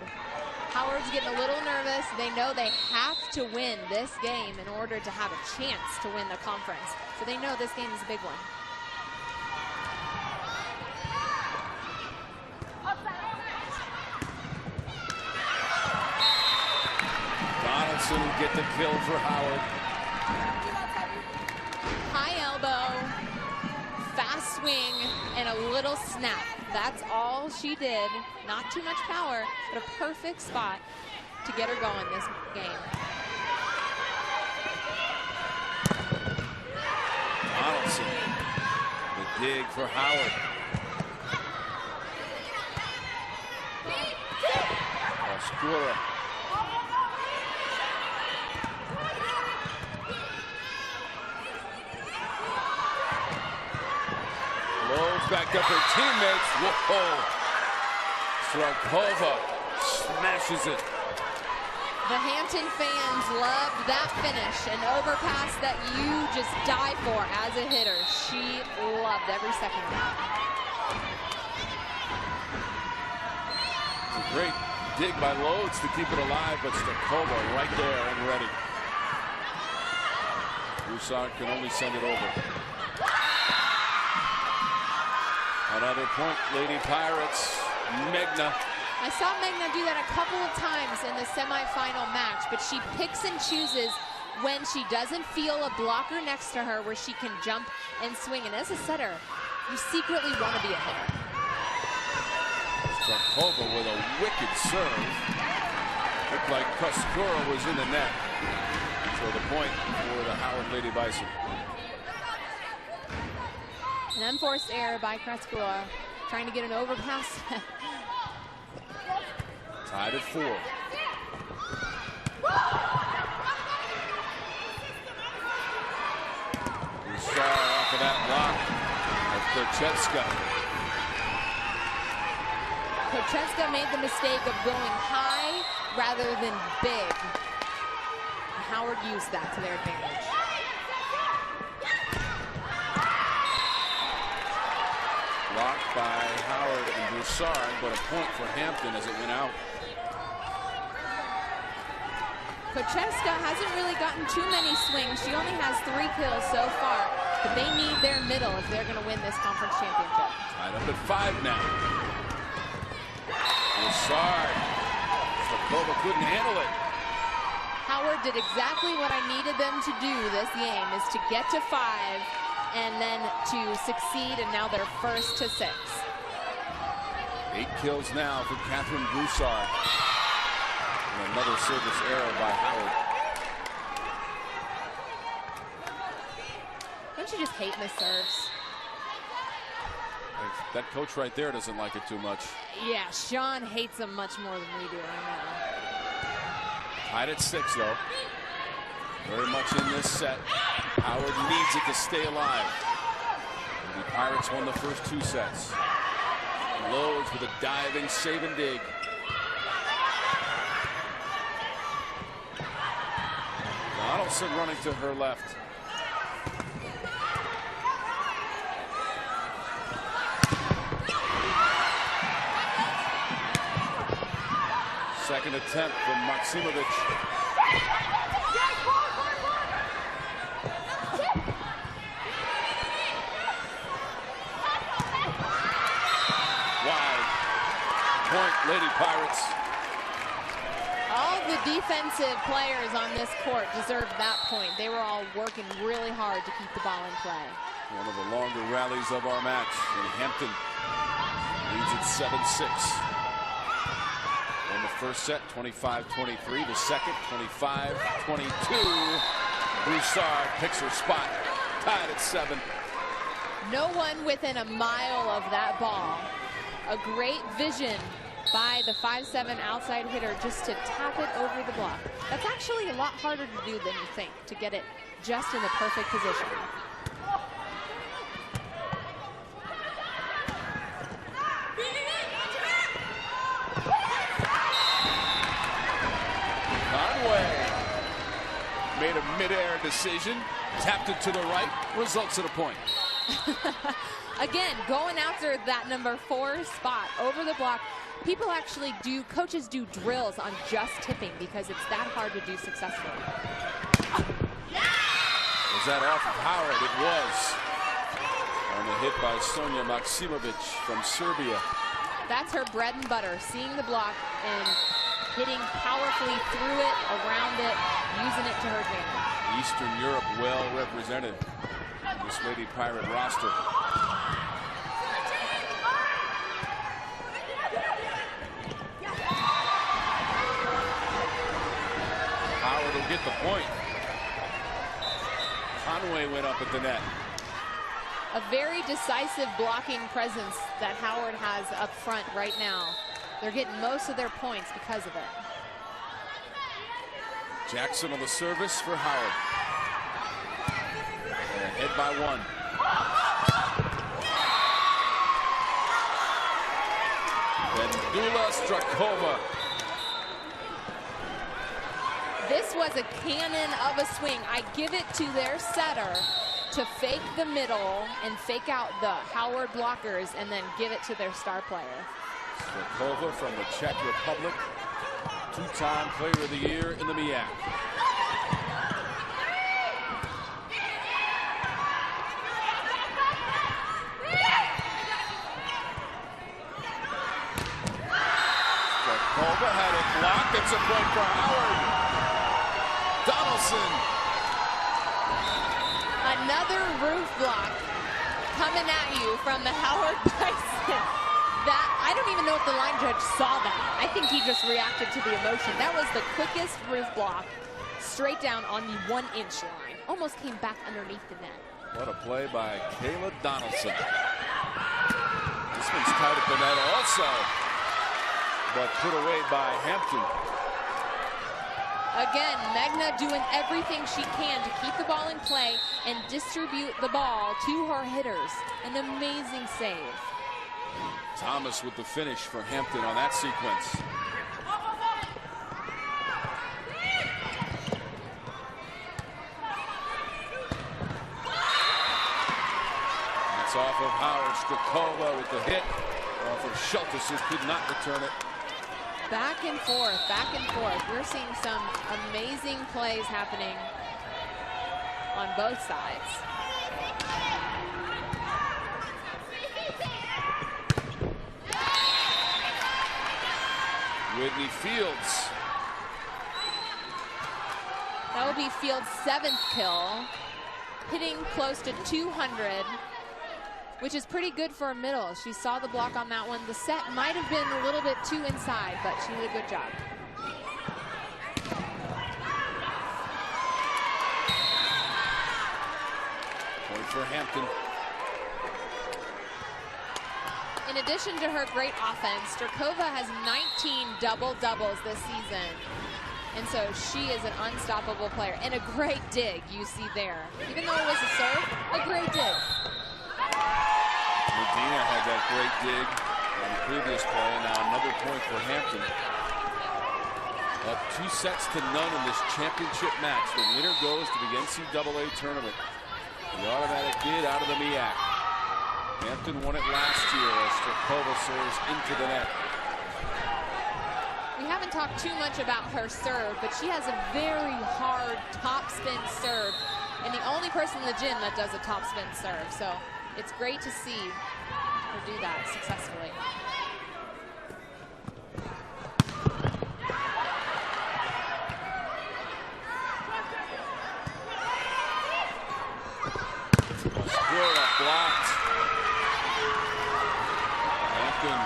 Howard's getting a little nervous. They know they have to win this game in order to have a chance to win the conference. So they know this game is a big one. Donaldson will get the kill for Howard. High elbow, fast swing, and a little snap. That's all she did. Not too much power, but a perfect spot to get her going this game. Donaldson, the dig for Howard. Oscura. Blows back up her teammates. Whoa! Strakova smashes it. The Hampton fans loved that finish, an overpass that you just die for as a hitter. She loved every second of it. It's a great dig by Loads to keep it alive, but Strakova right there and ready. Broussard can only send it over. Another point, Lady Pirates. Megna. I saw Megna do that a couple of times in the semifinal match, but she picks and chooses when she doesn't feel a blocker next to her where she can jump and swing. And as a setter, you secretly want to be a hitter. Strakova with a wicked serve. Looked like Koskora was in the net. So the point for the Howard Lady Bison. An unforced error by Koskora, trying to get an overpass. Tied at 4. Broussard off of that block of Korchetska. Korchetska made the mistake of going high rather than big. Howard used that to their advantage. Blocked by Howard and Broussard, but a point for Hampton as it went out. Korchetska hasn't really gotten too many swings. She only has 3 kills so far, but they need their middle if they're going to win this conference championship. Tied up at 5 now. Broussard. Strakova couldn't handle it. Howard did exactly what I needed them to do this game, is to get to 5 and then to succeed, and now they're first to 6. 8 kills now for Catherine Broussard. And another service error by Howard. Don't you just hate miss serves? That coach right there doesn't like it too much. Yeah, Sean hates them much more than we do, I know. Tied at 6 though. Very much in this set. Howard needs it to stay alive. The Pirates won the first 2 sets. Loads with a diving save and dig. Donaldson running to her left. Second attempt from Maksimovic. Wide. Point, Lady Pirates. All the defensive players on this court deserved that point. They were all working really hard to keep the ball in play. One of the longer rallies of our match. And Hampton leads it 7-6. In the first set, 25-23. The second, 25-22. Broussard picks her spot. Tied at 7. No one within a mile of that ball. A great vision by the 5'7" outside hitter just to tap it over the block. That's actually a lot harder to do than you think, to get it just in the perfect position. Conway made a midair decision, tapped it to the right, results in a point. Again, going after that number 4 spot over the block. People actually do, coaches do drills on just tipping because it's that hard to do successfully. Was that off of Howard? It was. On the hit by Sonja Maksimovic from Serbia. That's her bread and butter, seeing the block and hitting powerfully through it, around it, using it to her advantage. Eastern Europe well represented. This Lady Pirate roster. Howard will get the point. Conway went up at the net. A very decisive blocking presence that Howard has up front right now. They're getting most of their points because of it. Jackson on the service for Howard. And ahead by 1. Vendula Strakova. This was a cannon of a swing. I give it to their setter to fake the middle and fake out the Howard blockers and then give it to their star player. Strakova from the Czech Republic, two-time Player of the Year in the MEAC. Strakova had it blocked. It's a point for Howard. Donaldson. Another roof block coming at you from the Howard Bison. That, I don't even know if the line judge saw that. I think he just reacted to the emotion. That was the quickest roof block, straight down on the 1-inch line. Almost came back underneath the net. What a play by Kayla Donaldson. This one's tied at the net also, but put away by Hampton. Again, Megna doing everything she can to keep the ball in play and distribute the ball to her hitters. An amazing save. Thomas with the finish for Hampton on that sequence. That's off of Howard. Strakova with the hit off of Schultes, who could not return it. Back and forth, back and forth. We're seeing some amazing plays happening on both sides. Whitney Fields. That would be Fields' 7th kill, hitting close to 200, which is pretty good for a middle. She saw the block on that one. The set might have been a little bit too inside, but she did a good job. Point for Hampton. In addition to her great offense, Strakova has 19 double-doubles this season. And so she is an unstoppable player. And a great dig you see there. Even though it was a serve, a great dig. Medina had that great dig on the previous play. Now another point for Hampton. Up 2-0 in this championship match. The winner goes to the NCAA tournament. The automatic bid out of the MEAC. Hampton won it last year as Strakova serves into the net. We haven't talked too much about her serve, but she has a very hard topspin serve. And the only person in the gym that does a topspin serve. So it's great to see her do that successfully. Blocked. Hampton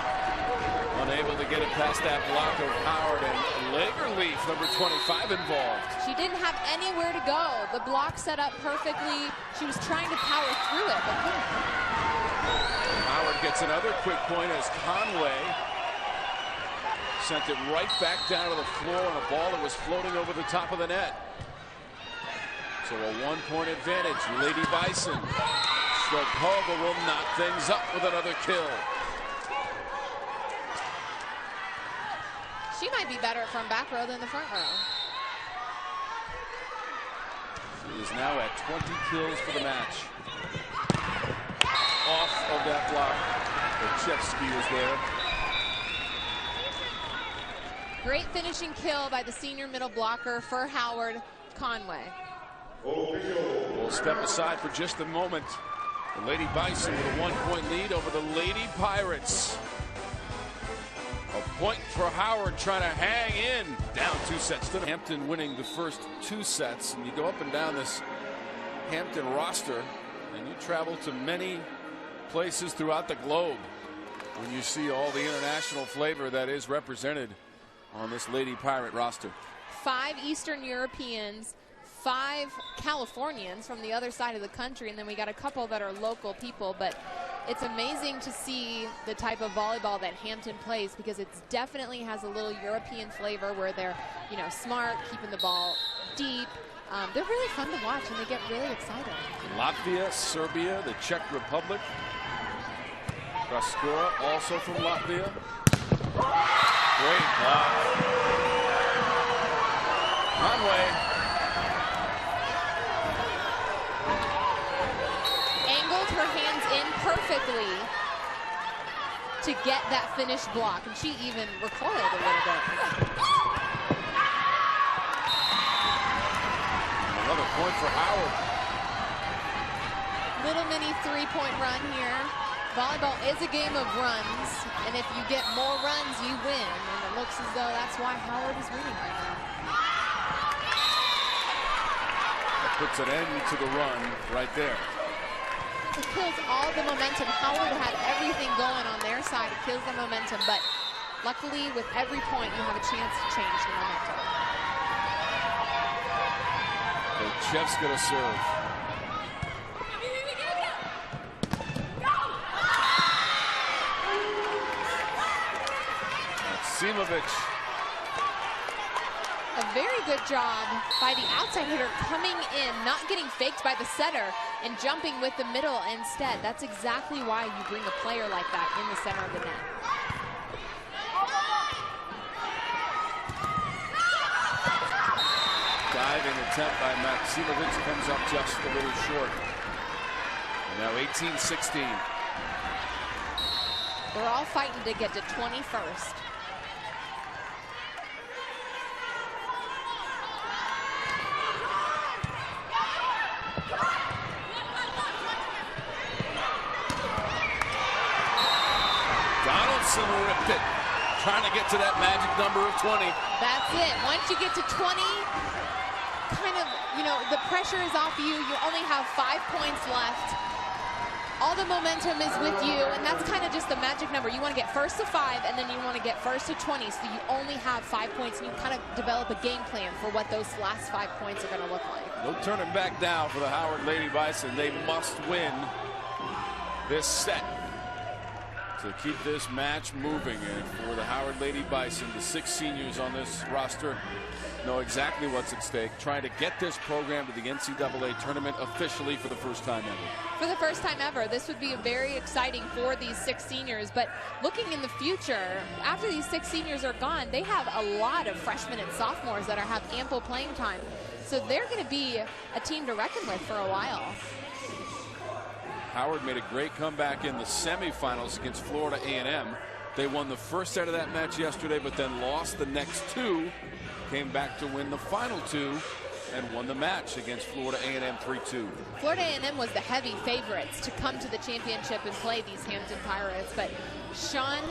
unable to get it past that block of Howard, and Lagerleaf, number 25, involved. She didn't have anywhere to go. The block set up perfectly. She was trying to power through it, but couldn't. Howard gets another quick point as Conway sent it right back down to the floor on a ball that was floating over the top of the net. So a 1-point advantage. Lady Bison. Strakova will knock things up with another kill. She might be better from back row than the front row. She is now at 20 kills for the match. Off of that block. Chevsky is there. Great finishing kill by the senior middle blocker for Howard, Conway. We'll step aside for just a moment. The Lady Bison with a 1-point lead over the Lady Pirates. A point for Howard trying to hang in. Down 2-0. Hampton winning the first 2 sets. And you go up and down this Hampton roster, and you travel to many places throughout the globe when you see all the international flavor that is represented on this Lady Pirate roster. 5 Eastern Europeans, 5 Californians from the other side of the country, and then we got a couple that are local people. But it's amazing to see the type of volleyball that Hampton plays, because it definitely has a little European flavor where they're, you know, smart, keeping the ball deep. They're really fun to watch, and they get really excited. Latvia, Serbia, the Czech Republic. Kraskura, also from Latvia. Great block. Conway. Angled her hands in perfectly to get that finished block, and she even recoiled a little bit. Another point for Howard. Little mini three-point run here. Volleyball is a game of runs, and if you get more runs, you win. And it looks as though that's why Howard is winning right now. That puts an end to the run right there. It kills all the momentum. Howard had everything going on their side. It kills the momentum, but luckily with every point you have a chance to change the momentum. Chef's gonna serve. Maksimovic. A very good job by the outside hitter coming in, not getting faked by the setter and jumping with the middle instead. That's exactly why you bring a player like that in the center of the net. Diving attempt by Maksimovic comes up just a little short. And now 18-16. They're all fighting to get to 21st. Ripped it, trying to get to that magic number of 20. That's it. Once you get to 20, kind of, you know, the pressure is off you. You only have 5 points left. All the momentum is with you, and that's kind of just the magic number. You want to get first to 5, and then you want to get first to 20, so you only have 5 points, and you kind of develop a game plan for what those last 5 points are going to look like. No turning back now for the Howard Lady Bison. They must win this set to keep this match moving. And for the Howard Lady Bison, the 6 seniors on this roster know exactly what's at stake, trying to get this program to the NCAA tournament officially for the first time ever. For the first time ever. This would be very exciting for these 6 seniors, but looking in the future, after these 6 seniors are gone, they have a lot of freshmen and sophomores that have ample playing time. So they're going to be a team to reckon with for a while. Howard made a great comeback in the semifinals against Florida A&M. They won the first set of that match yesterday, but then lost the next 2. Came back to win the final 2 and won the match against Florida A&M 3-2. Florida A&M was the heavy favorites to come to the championship and play these Hampton Pirates, but Sean,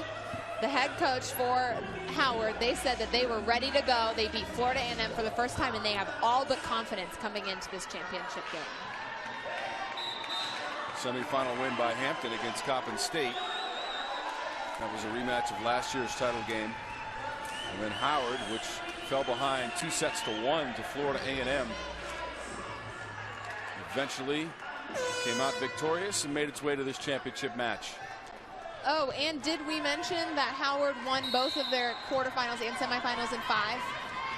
the head coach for Howard, they said that they were ready to go. They beat Florida A&M for the first time, and they have all but confidence coming into this championship game. Semi-final win by Hampton against Coppin State. That was a rematch of last year's title game. And then Howard, which fell behind 2-1 to Florida A&M, eventually came out victorious and made its way to this championship match. Oh, and did we mention that Howard won both of their quarterfinals and semifinals in 5?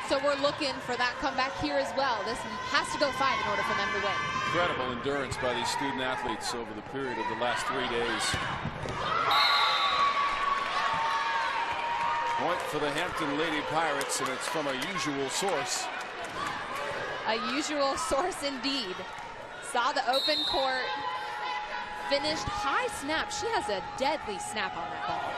So we're looking for that comeback here as well. This has to go 5 in order for them to win. Incredible endurance by these student athletes over the period of the last 3 days. Point for the Hampton Lady Pirates, and it's from a usual source. A usual source indeed. Saw the open court, finished high snap. She has a deadly snap on that ball.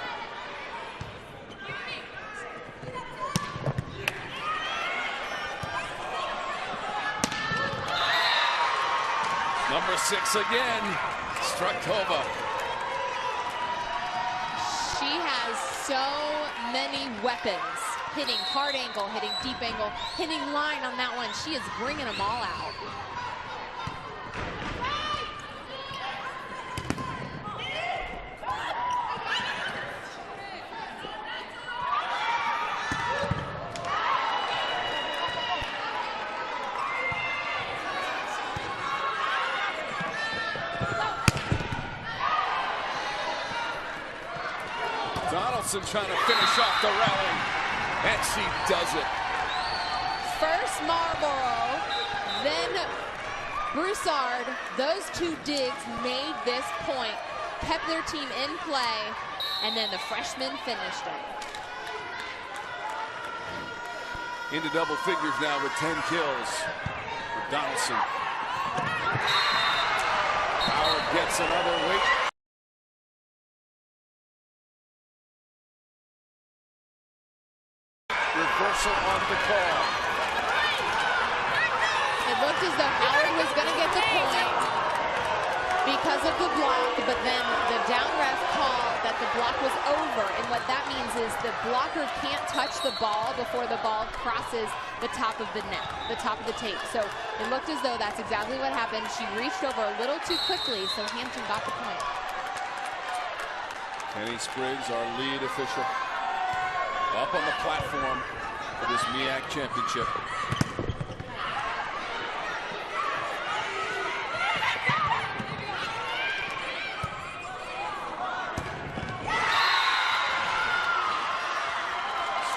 Number 6 again, Struktova. She has so many weapons, hitting hard angle, hitting deep angle, hitting line on that one. She is bringing them all out. Trying to finish off the rally, and she does it. First Marlboro, then Broussard. Those 2 digs made this point, kept their team in play, and then the freshman finished it. into double figures now with 10 kills for Donaldson. Howard gets another weight. Reversal on the call. It looked as though Howard was going to get the point because of the block, but then the down ref called that the block was over, and what that means is the blocker can't touch the ball before the ball crosses the top of the net, the top of the tape. So it looked as though that's exactly what happened. She reached over a little too quickly, so Hampton got the point. Kenny Spriggs, our lead official, up on the platform for this MEAC championship.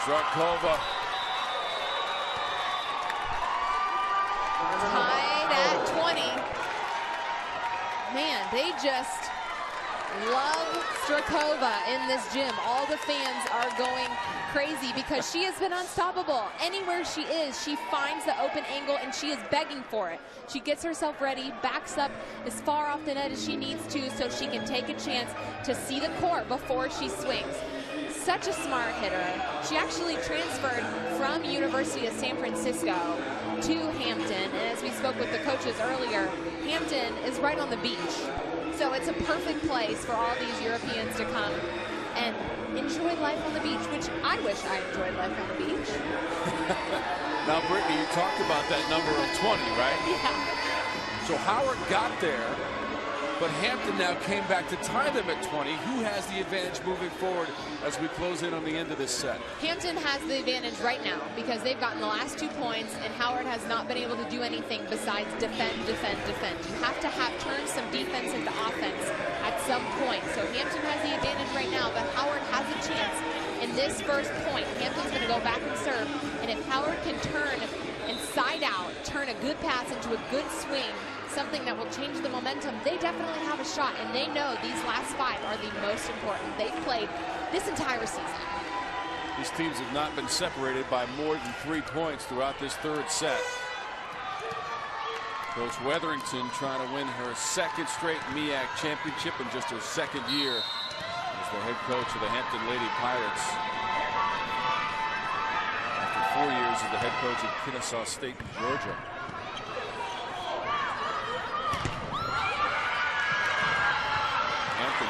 Strakova. Tied at 20. Man, they just love Strakova in this gym. All the fans are going crazy because she has been unstoppable. Anywhere she is, she finds the open angle and she is begging for it. She gets herself ready, backs up as far off the net as she needs to so she can take a chance to see the court before she swings. Such a smart hitter. She actually transferred from University of San Francisco to Hampton, and as we spoke with the coaches earlier, Hampton is right on the beach. So it's a perfect place for all these Europeans to come and enjoy life on the beach, which I wish I enjoyed life on the beach. Now, Brittany, you talked about that number of 20, right? Yeah. So Howard got there, but Hampton now came back to tie them at 20. Who has the advantage moving forward as we close in on the end of this set? Hampton has the advantage right now because they've gotten the last 2 points, and Howard has not been able to do anything besides defend, defend, defend. You have to turn some defense into offense at some point. So Hampton has the advantage right now, but Howard has a chance in this first point. Hampton's going to go back and serve, and if Howard can turn and side out, turn a good pass into a good swing, something that will change the momentum, they definitely have a shot, and they know these last 5 are the most important. They've played this entire season. These teams have not been separated by more than 3 points throughout this third set. Coach Wetherington trying to win her 2nd straight MEAC championship in just her 2nd year as the head coach of the Hampton Lady Pirates. After 4 years as the head coach at Kennesaw State in Georgia.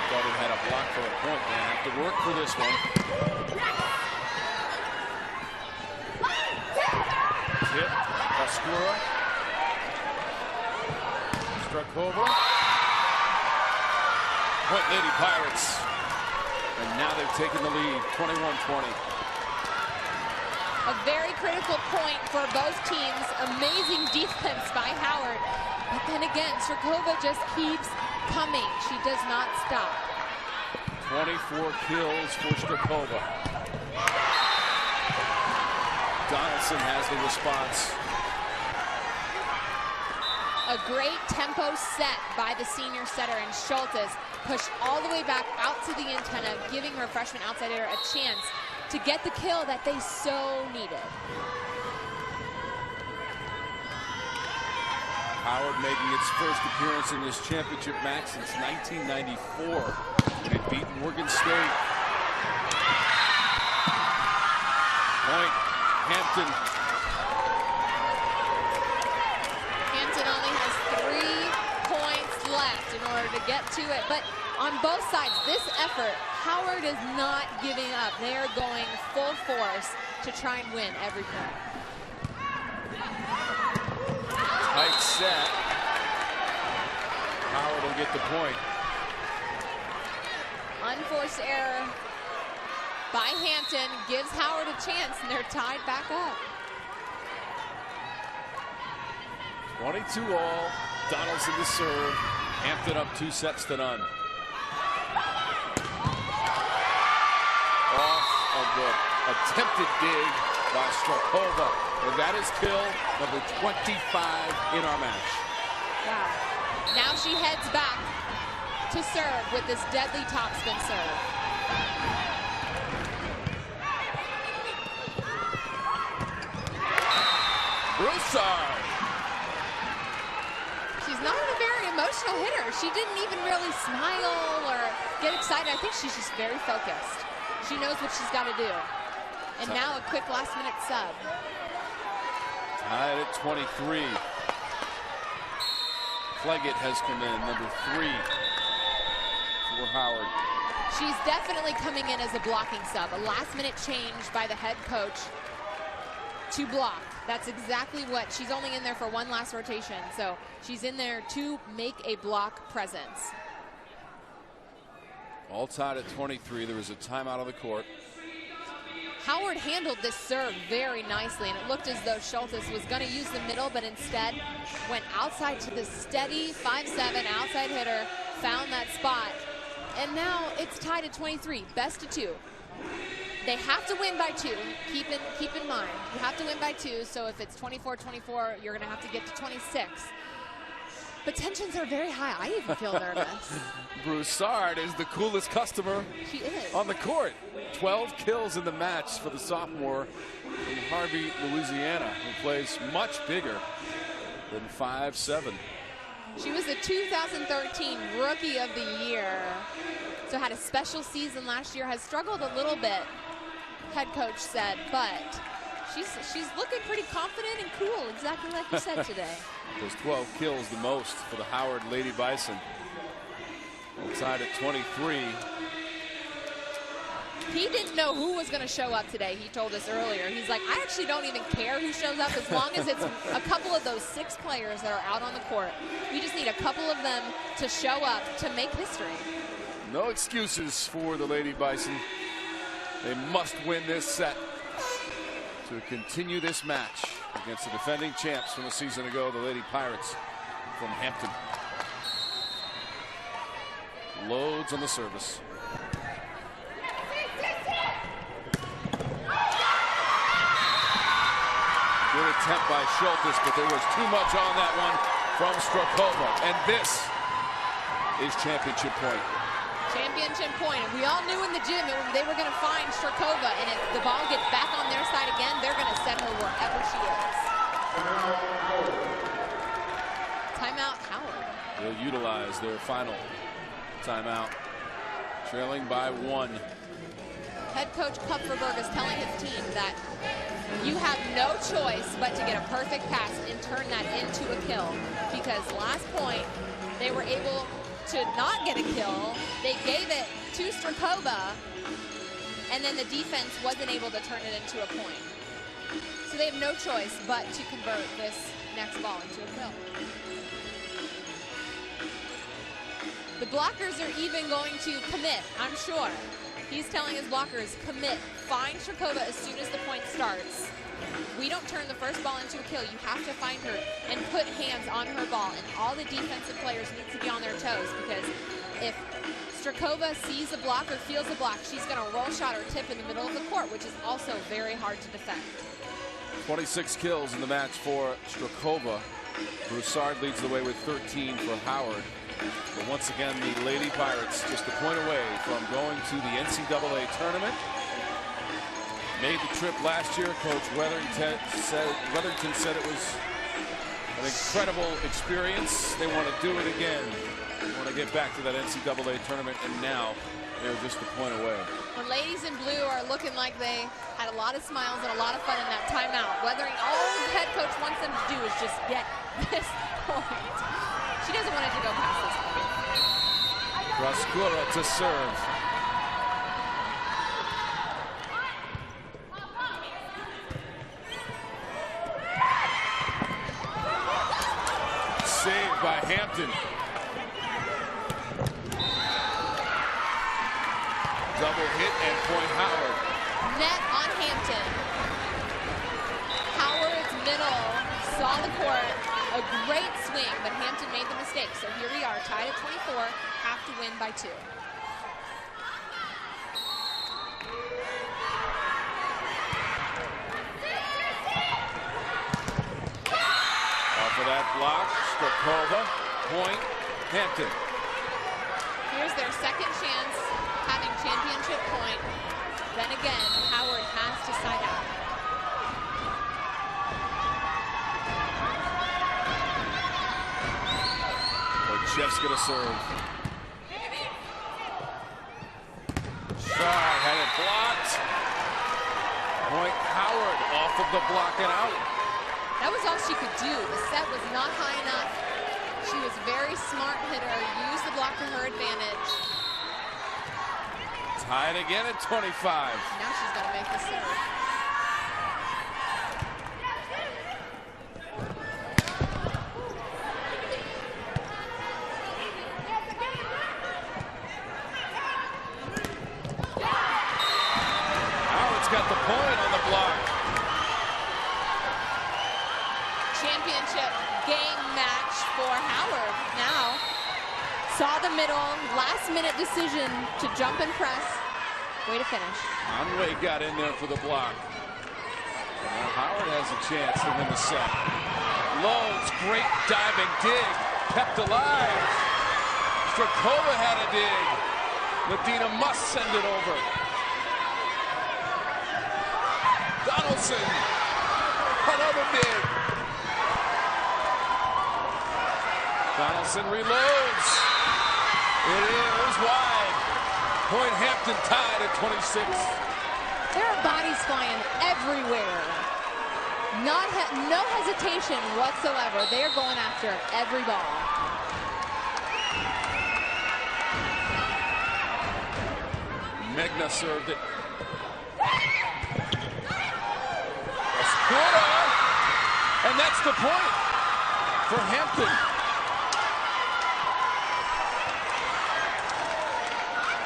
Thought it had a block for a point. They have to work for this one. Tip, Pascura. Strakova. Point Lady Pirates. And now they've taken the lead, 21-20. A very critical point for both teams. Amazing defense by Howard. But then again, Strakova just keeps coming. She does not stop. 24 kills for Strakova. Donaldson has the response. A great tempo set by the senior setter, and Schultes pushed all the way back out to the antenna, giving her freshman outside hitter a chance to get the kill that they so needed. Howard making its first appearance in this championship match since 1994. It beat Morgan State. Point, Hampton. Hampton only has 3 points left in order to get to it. But on both sides, this effort, Howard is not giving up. They are going full force to try and win every point. Tight set. Howard will get the point. Unforced error by Hampton gives Howard a chance, and they're tied back up. 22 all. Donaldson to serve. Hampton up 2 sets to none. Off of the attempted dig by Strakova. And that is kill number 25 in our match. Wow. Now she heads back to serve with this deadly topspin serve. Broussard. She's not a very emotional hitter. She didn't even really smile or get excited. I think she's just very focused. She knows what she's got to do. And now a quick last-minute sub. Tied at 23. Fleggett has come in, number 3 for Howard. She's definitely coming in as a blocking sub. A last-minute change by the head coach to block. That's exactly what, she's only in there for one last rotation. So she's in there to make a block presence. All tied at 23. There was a timeout on the court. Howard handled this serve very nicely, and it looked as though Schultes was going to use the middle, but instead went outside to the steady 5'7" outside hitter, found that spot, and now it's tied at 23, best of 2. They have to win by 2. Keep in mind, you have to win by 2, so if it's 24-24, you're going to have to get to 26. But tensions are very high. I even feel nervous. Broussard is the coolest customer she is on the court. 12 kills in the match for the sophomore from Harvey, Louisiana, who plays much bigger than 5'7". She was the 2013 Rookie of the Year. So had a special season last year, has struggled a little bit, head coach said, but she's looking pretty confident and cool, exactly like you said today. Those 12 kills, the most for the Howard Lady Bison. Outside at 23. He didn't know who was going to show up today. He told us earlier. He's like, I actually don't even care who shows up as long as it's a couple of those 6 players that are out on the court. We just need a couple of them to show up to make history. No excuses for the Lady Bison. They must win this set to continue this match against the defending champs from a season ago, the Lady Pirates from Hampton. Loads on the service. Good attempt by Schultes, but there was too much on that one from Strakova. And this is championship point. Championship point. And we all knew in the gym they were going to find Strakova. And if the ball gets back on their side again, they're going to send her wherever she is. Timeout, Howard. They'll utilize their final timeout. Trailing by 1. Head coach Kupferberg is telling his team that you have no choice but to get a perfect pass and turn that into a kill. Because last point, they were able to not get a kill. They gave it to Strakova, and then the defense wasn't able to turn it into a point. So they have no choice but to convert this next ball into a kill. The blockers are even going to commit, I'm sure. He's telling his blockers, commit, find Strakova as soon as the point starts. We don't turn the first ball into a kill. You have to find her and put hands on her ball. And all the defensive players need to be on their toes, because if Strakova sees a block or feels a block, she's going to roll shot or tip in the middle of the court, which is also very hard to defend. 26 kills in the match for Strakova. Broussard leads the way with 13 for Howard. But once again, the Lady Pirates just a point away from going to the NCAA tournament. Made the trip last year. Coach Weatherington said it was an incredible experience. They want to do it again. They want to get back to that NCAA tournament, and now they're just a point away. The ladies in blue are looking like they had a lot of smiles and a lot of fun in that timeout. Weathering, all the head coach wants them to do is just get this point. She doesn't want it to go past this point. Rascura to serve. Saved by Hampton. Double hit and point Howard. Net on Hampton. Howard's middle saw the court. A great swing, but Hampton made the mistake. So here we are, tied at 24, have to win by 2. Off of that block, Strakova, point, Hampton. Here's their second chance having championship point. Then again, Howard has to side out. Jeff's gonna serve. Shot, had it blocked. Point Howard off of the block and out. That was all she could do. The set was not high enough. She was a very smart hitter, used the block to her advantage. Tied again at 25. Now she's got to make the serve. Howard's got the point on the block. Championship game match for Howard. Now saw the middle, last minute decision to jump and press. Way to finish. Conway got in there for the block. Now Howard has a chance to win the set. Lowe's great diving dig, kept alive. Strakova had a dig. Medina must send it over. Donaldson, another dig. Donaldson reloads. It is wide. Point Hampton tied at 26. There are bodies flying everywhere. No hesitation whatsoever. They are going after every ball. Megna served it. Escura, and that's the point for Hampton.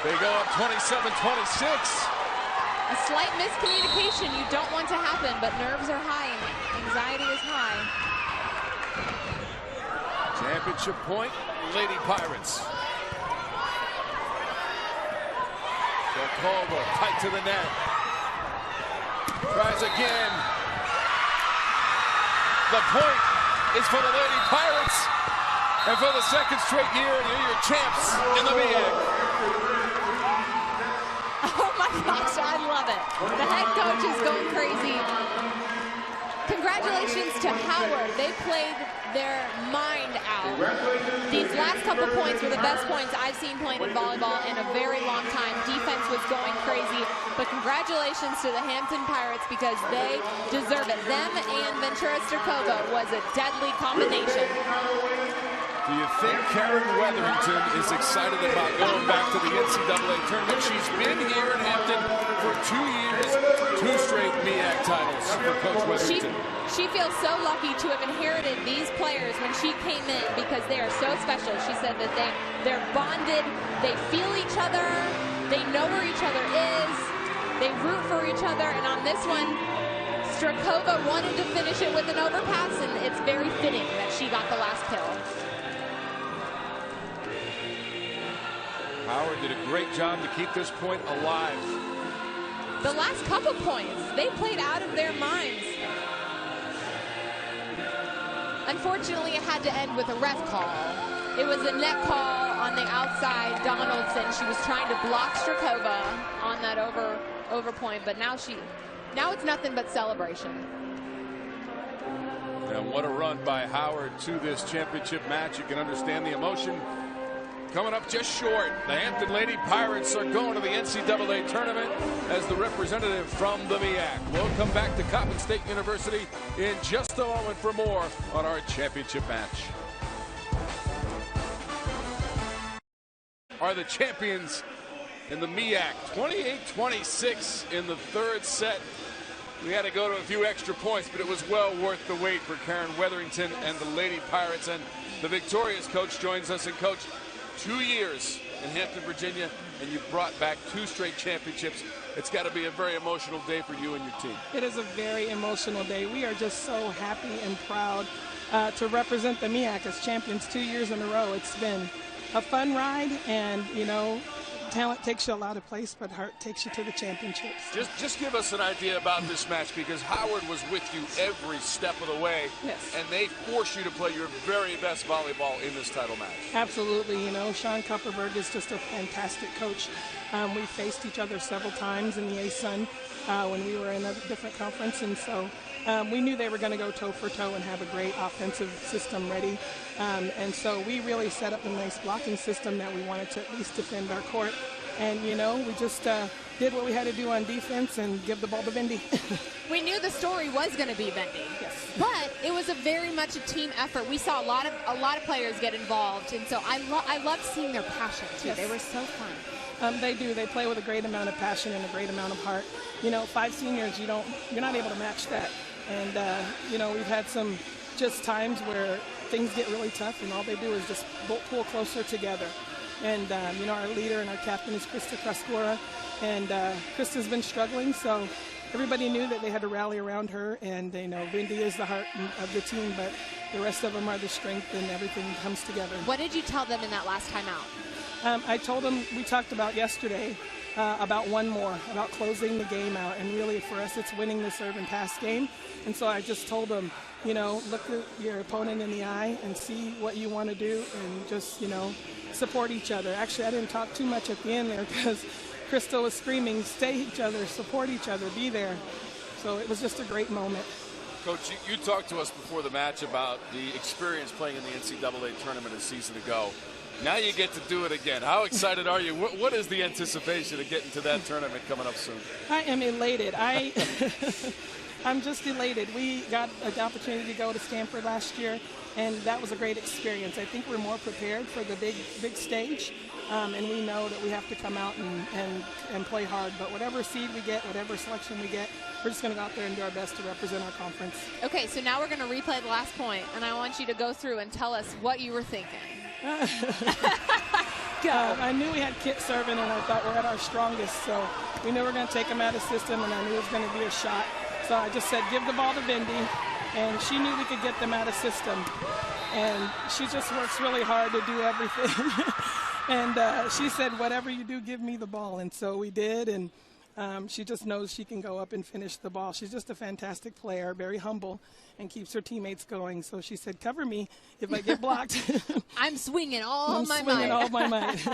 They go up 27-26. A slight miscommunication you don't want to happen, but nerves are high and anxiety is high. Championship point, Lady Pirates. Strakova tight to the net. Tries again. The point is for the Lady Pirates. And for the second straight year, you're your champs in the MEAC. Oh my gosh, I love it. The head coach is going crazy. Congratulations to Howard. They played their mind out. These last couple points were the best points I've seen playing in volleyball in a very long time. Defense was going crazy, but congratulations to the Hampton Pirates because they deserve it. Them and Ventura Strakova was a deadly combination. Do you think Karen Weatherington is excited about going back to the NCAA tournament? She's been here in Hampton for 2 years, 2 straight MEAC titles for Coach Weatherington. She feels so lucky to have inherited these players when she came in because they are so special. She said that they're bonded, they feel each other, they know where each other is, they root for each other, and on this one, Strakova wanted to finish it with an overpass, and it's very fitting that she got the last kill. Howard did a great job to keep this point alive. The last couple points, they played out of their minds. Unfortunately, it had to end with a ref call. It was a net call on the outside. Donaldson, she was trying to block Strakova on that over point, but now it's nothing but celebration. And what a run by Howard to this championship match. You can understand the emotion. Coming up just short, the Hampton Lady Pirates are going to the NCAA tournament as the representative from the MEAC. We'll come back to Coppin State University in just a moment for more on our championship match. Are the champions in the MEAC, 28-26 in the third set. We had to go to a few extra points, but it was well worth the wait for Karen Weatherington and the Lady Pirates. And the victorious coach joins us. And coach, 2 years in Hampton, Virginia, and you brought back 2 straight championships. It's got to be a very emotional day for you and your team. It is a very emotional day. We are just so happy and proud to represent the MEAC as champions 2 years in a row. It's been a fun ride, and, you know, talent takes you a lot of place, but heart takes you to the championships. Just give us an idea about this match, because Howard was with you every step of the way. Yes. And they force you to play your very best volleyball in this title match. Absolutely. You know, Sean Kupperberg is just a fantastic coach. We faced each other several times in the ASUN when we were in a different conference, and so we knew they were going to go toe-for-toe and have a great offensive system ready. And so we really set up a nice blocking system that we wanted to at least defend our court. And, you know, we just did what we had to do on defense and give the ball to Vindy. We knew the story was going to be Vindy. Yes. But it was a very much a team effort. We saw a lot of players get involved, and so I loved seeing their passion too. Yes. They were so fun. They do. They play with a great amount of passion and a great amount of heart. You know, 5 seniors, you're not able to match that. And you know, we've had some just times where things get really tough, and all they do is just pull closer together. And you know, our leader and our captain is Krista Kraskora, and Krista's been struggling, so everybody knew that they had to rally around her. And you know, Vindy is the heart of the team, but the rest of them are the strength, and everything comes together. What did you tell them in that last time out? I told them, we talked about yesterday about one more, about closing the game out, and really for us it's winning the serve and pass game. And so I just told them, you know, look at your opponent in the eye and see what you want to do, and just, you know, support each other. Actually, I didn't talk too much at the end there because Crystal was screaming, stay each other, support each other, be there. So it was just a great moment. Coach, you talked to us before the match about the experience playing in the NCAA tournament a season ago. Now you get to do it again. How excited are you? What is the anticipation of getting to that tournament coming up soon? I am elated. I'm just elated. We got an opportunity to go to Stanford last year, and that was a great experience. I think we're more prepared for the big stage, and we know that we have to come out and play hard. But whatever seed we get, whatever selection we get, we're just going to go out there and do our best to represent our conference. Okay, so now we're going to replay the last point, and I want you to go through and tell us what you were thinking. I knew we had Kit serving, and I thought we're at our strongest, so we knew we were going to take him out of system, and I knew it was going to be a shot. So I just said, give the ball to Vindy, and she knew we could get them out of system. And she just works really hard to do everything. And she said, whatever you do, give me the ball. And so we did, and she just knows she can go up and finish the ball. She's just a fantastic player, very humble, and keeps her teammates going. So she said, cover me if I get blocked. I'm swinging all my might.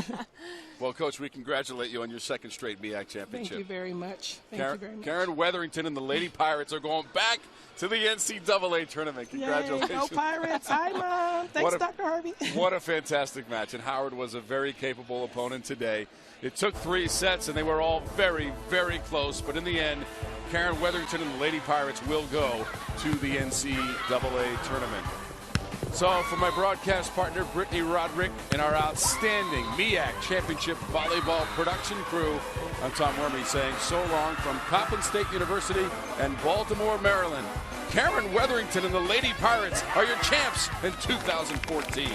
Well, Coach, we congratulate you on your second straight MEAC championship. Thank you very much. Karen Weatherington and the Lady Pirates are going back to the NCAA tournament. Congratulations. Yay, go Pirates. Hi, Mom. Thanks, Dr. Harvey. What a fantastic match. And Howard was a very capable opponent today. It took 3 sets, and they were all very, very close. But in the end, Karen Weatherington and the Lady Pirates will go to the NCAA tournament. So for my broadcast partner, Brittany Roderick, and our outstanding MEAC Championship Volleyball production crew, I'm Tom Wormy saying so long from Coppin State University and Baltimore, Maryland. Karen Weatherington and the Lady Pirates are your champs in 2014.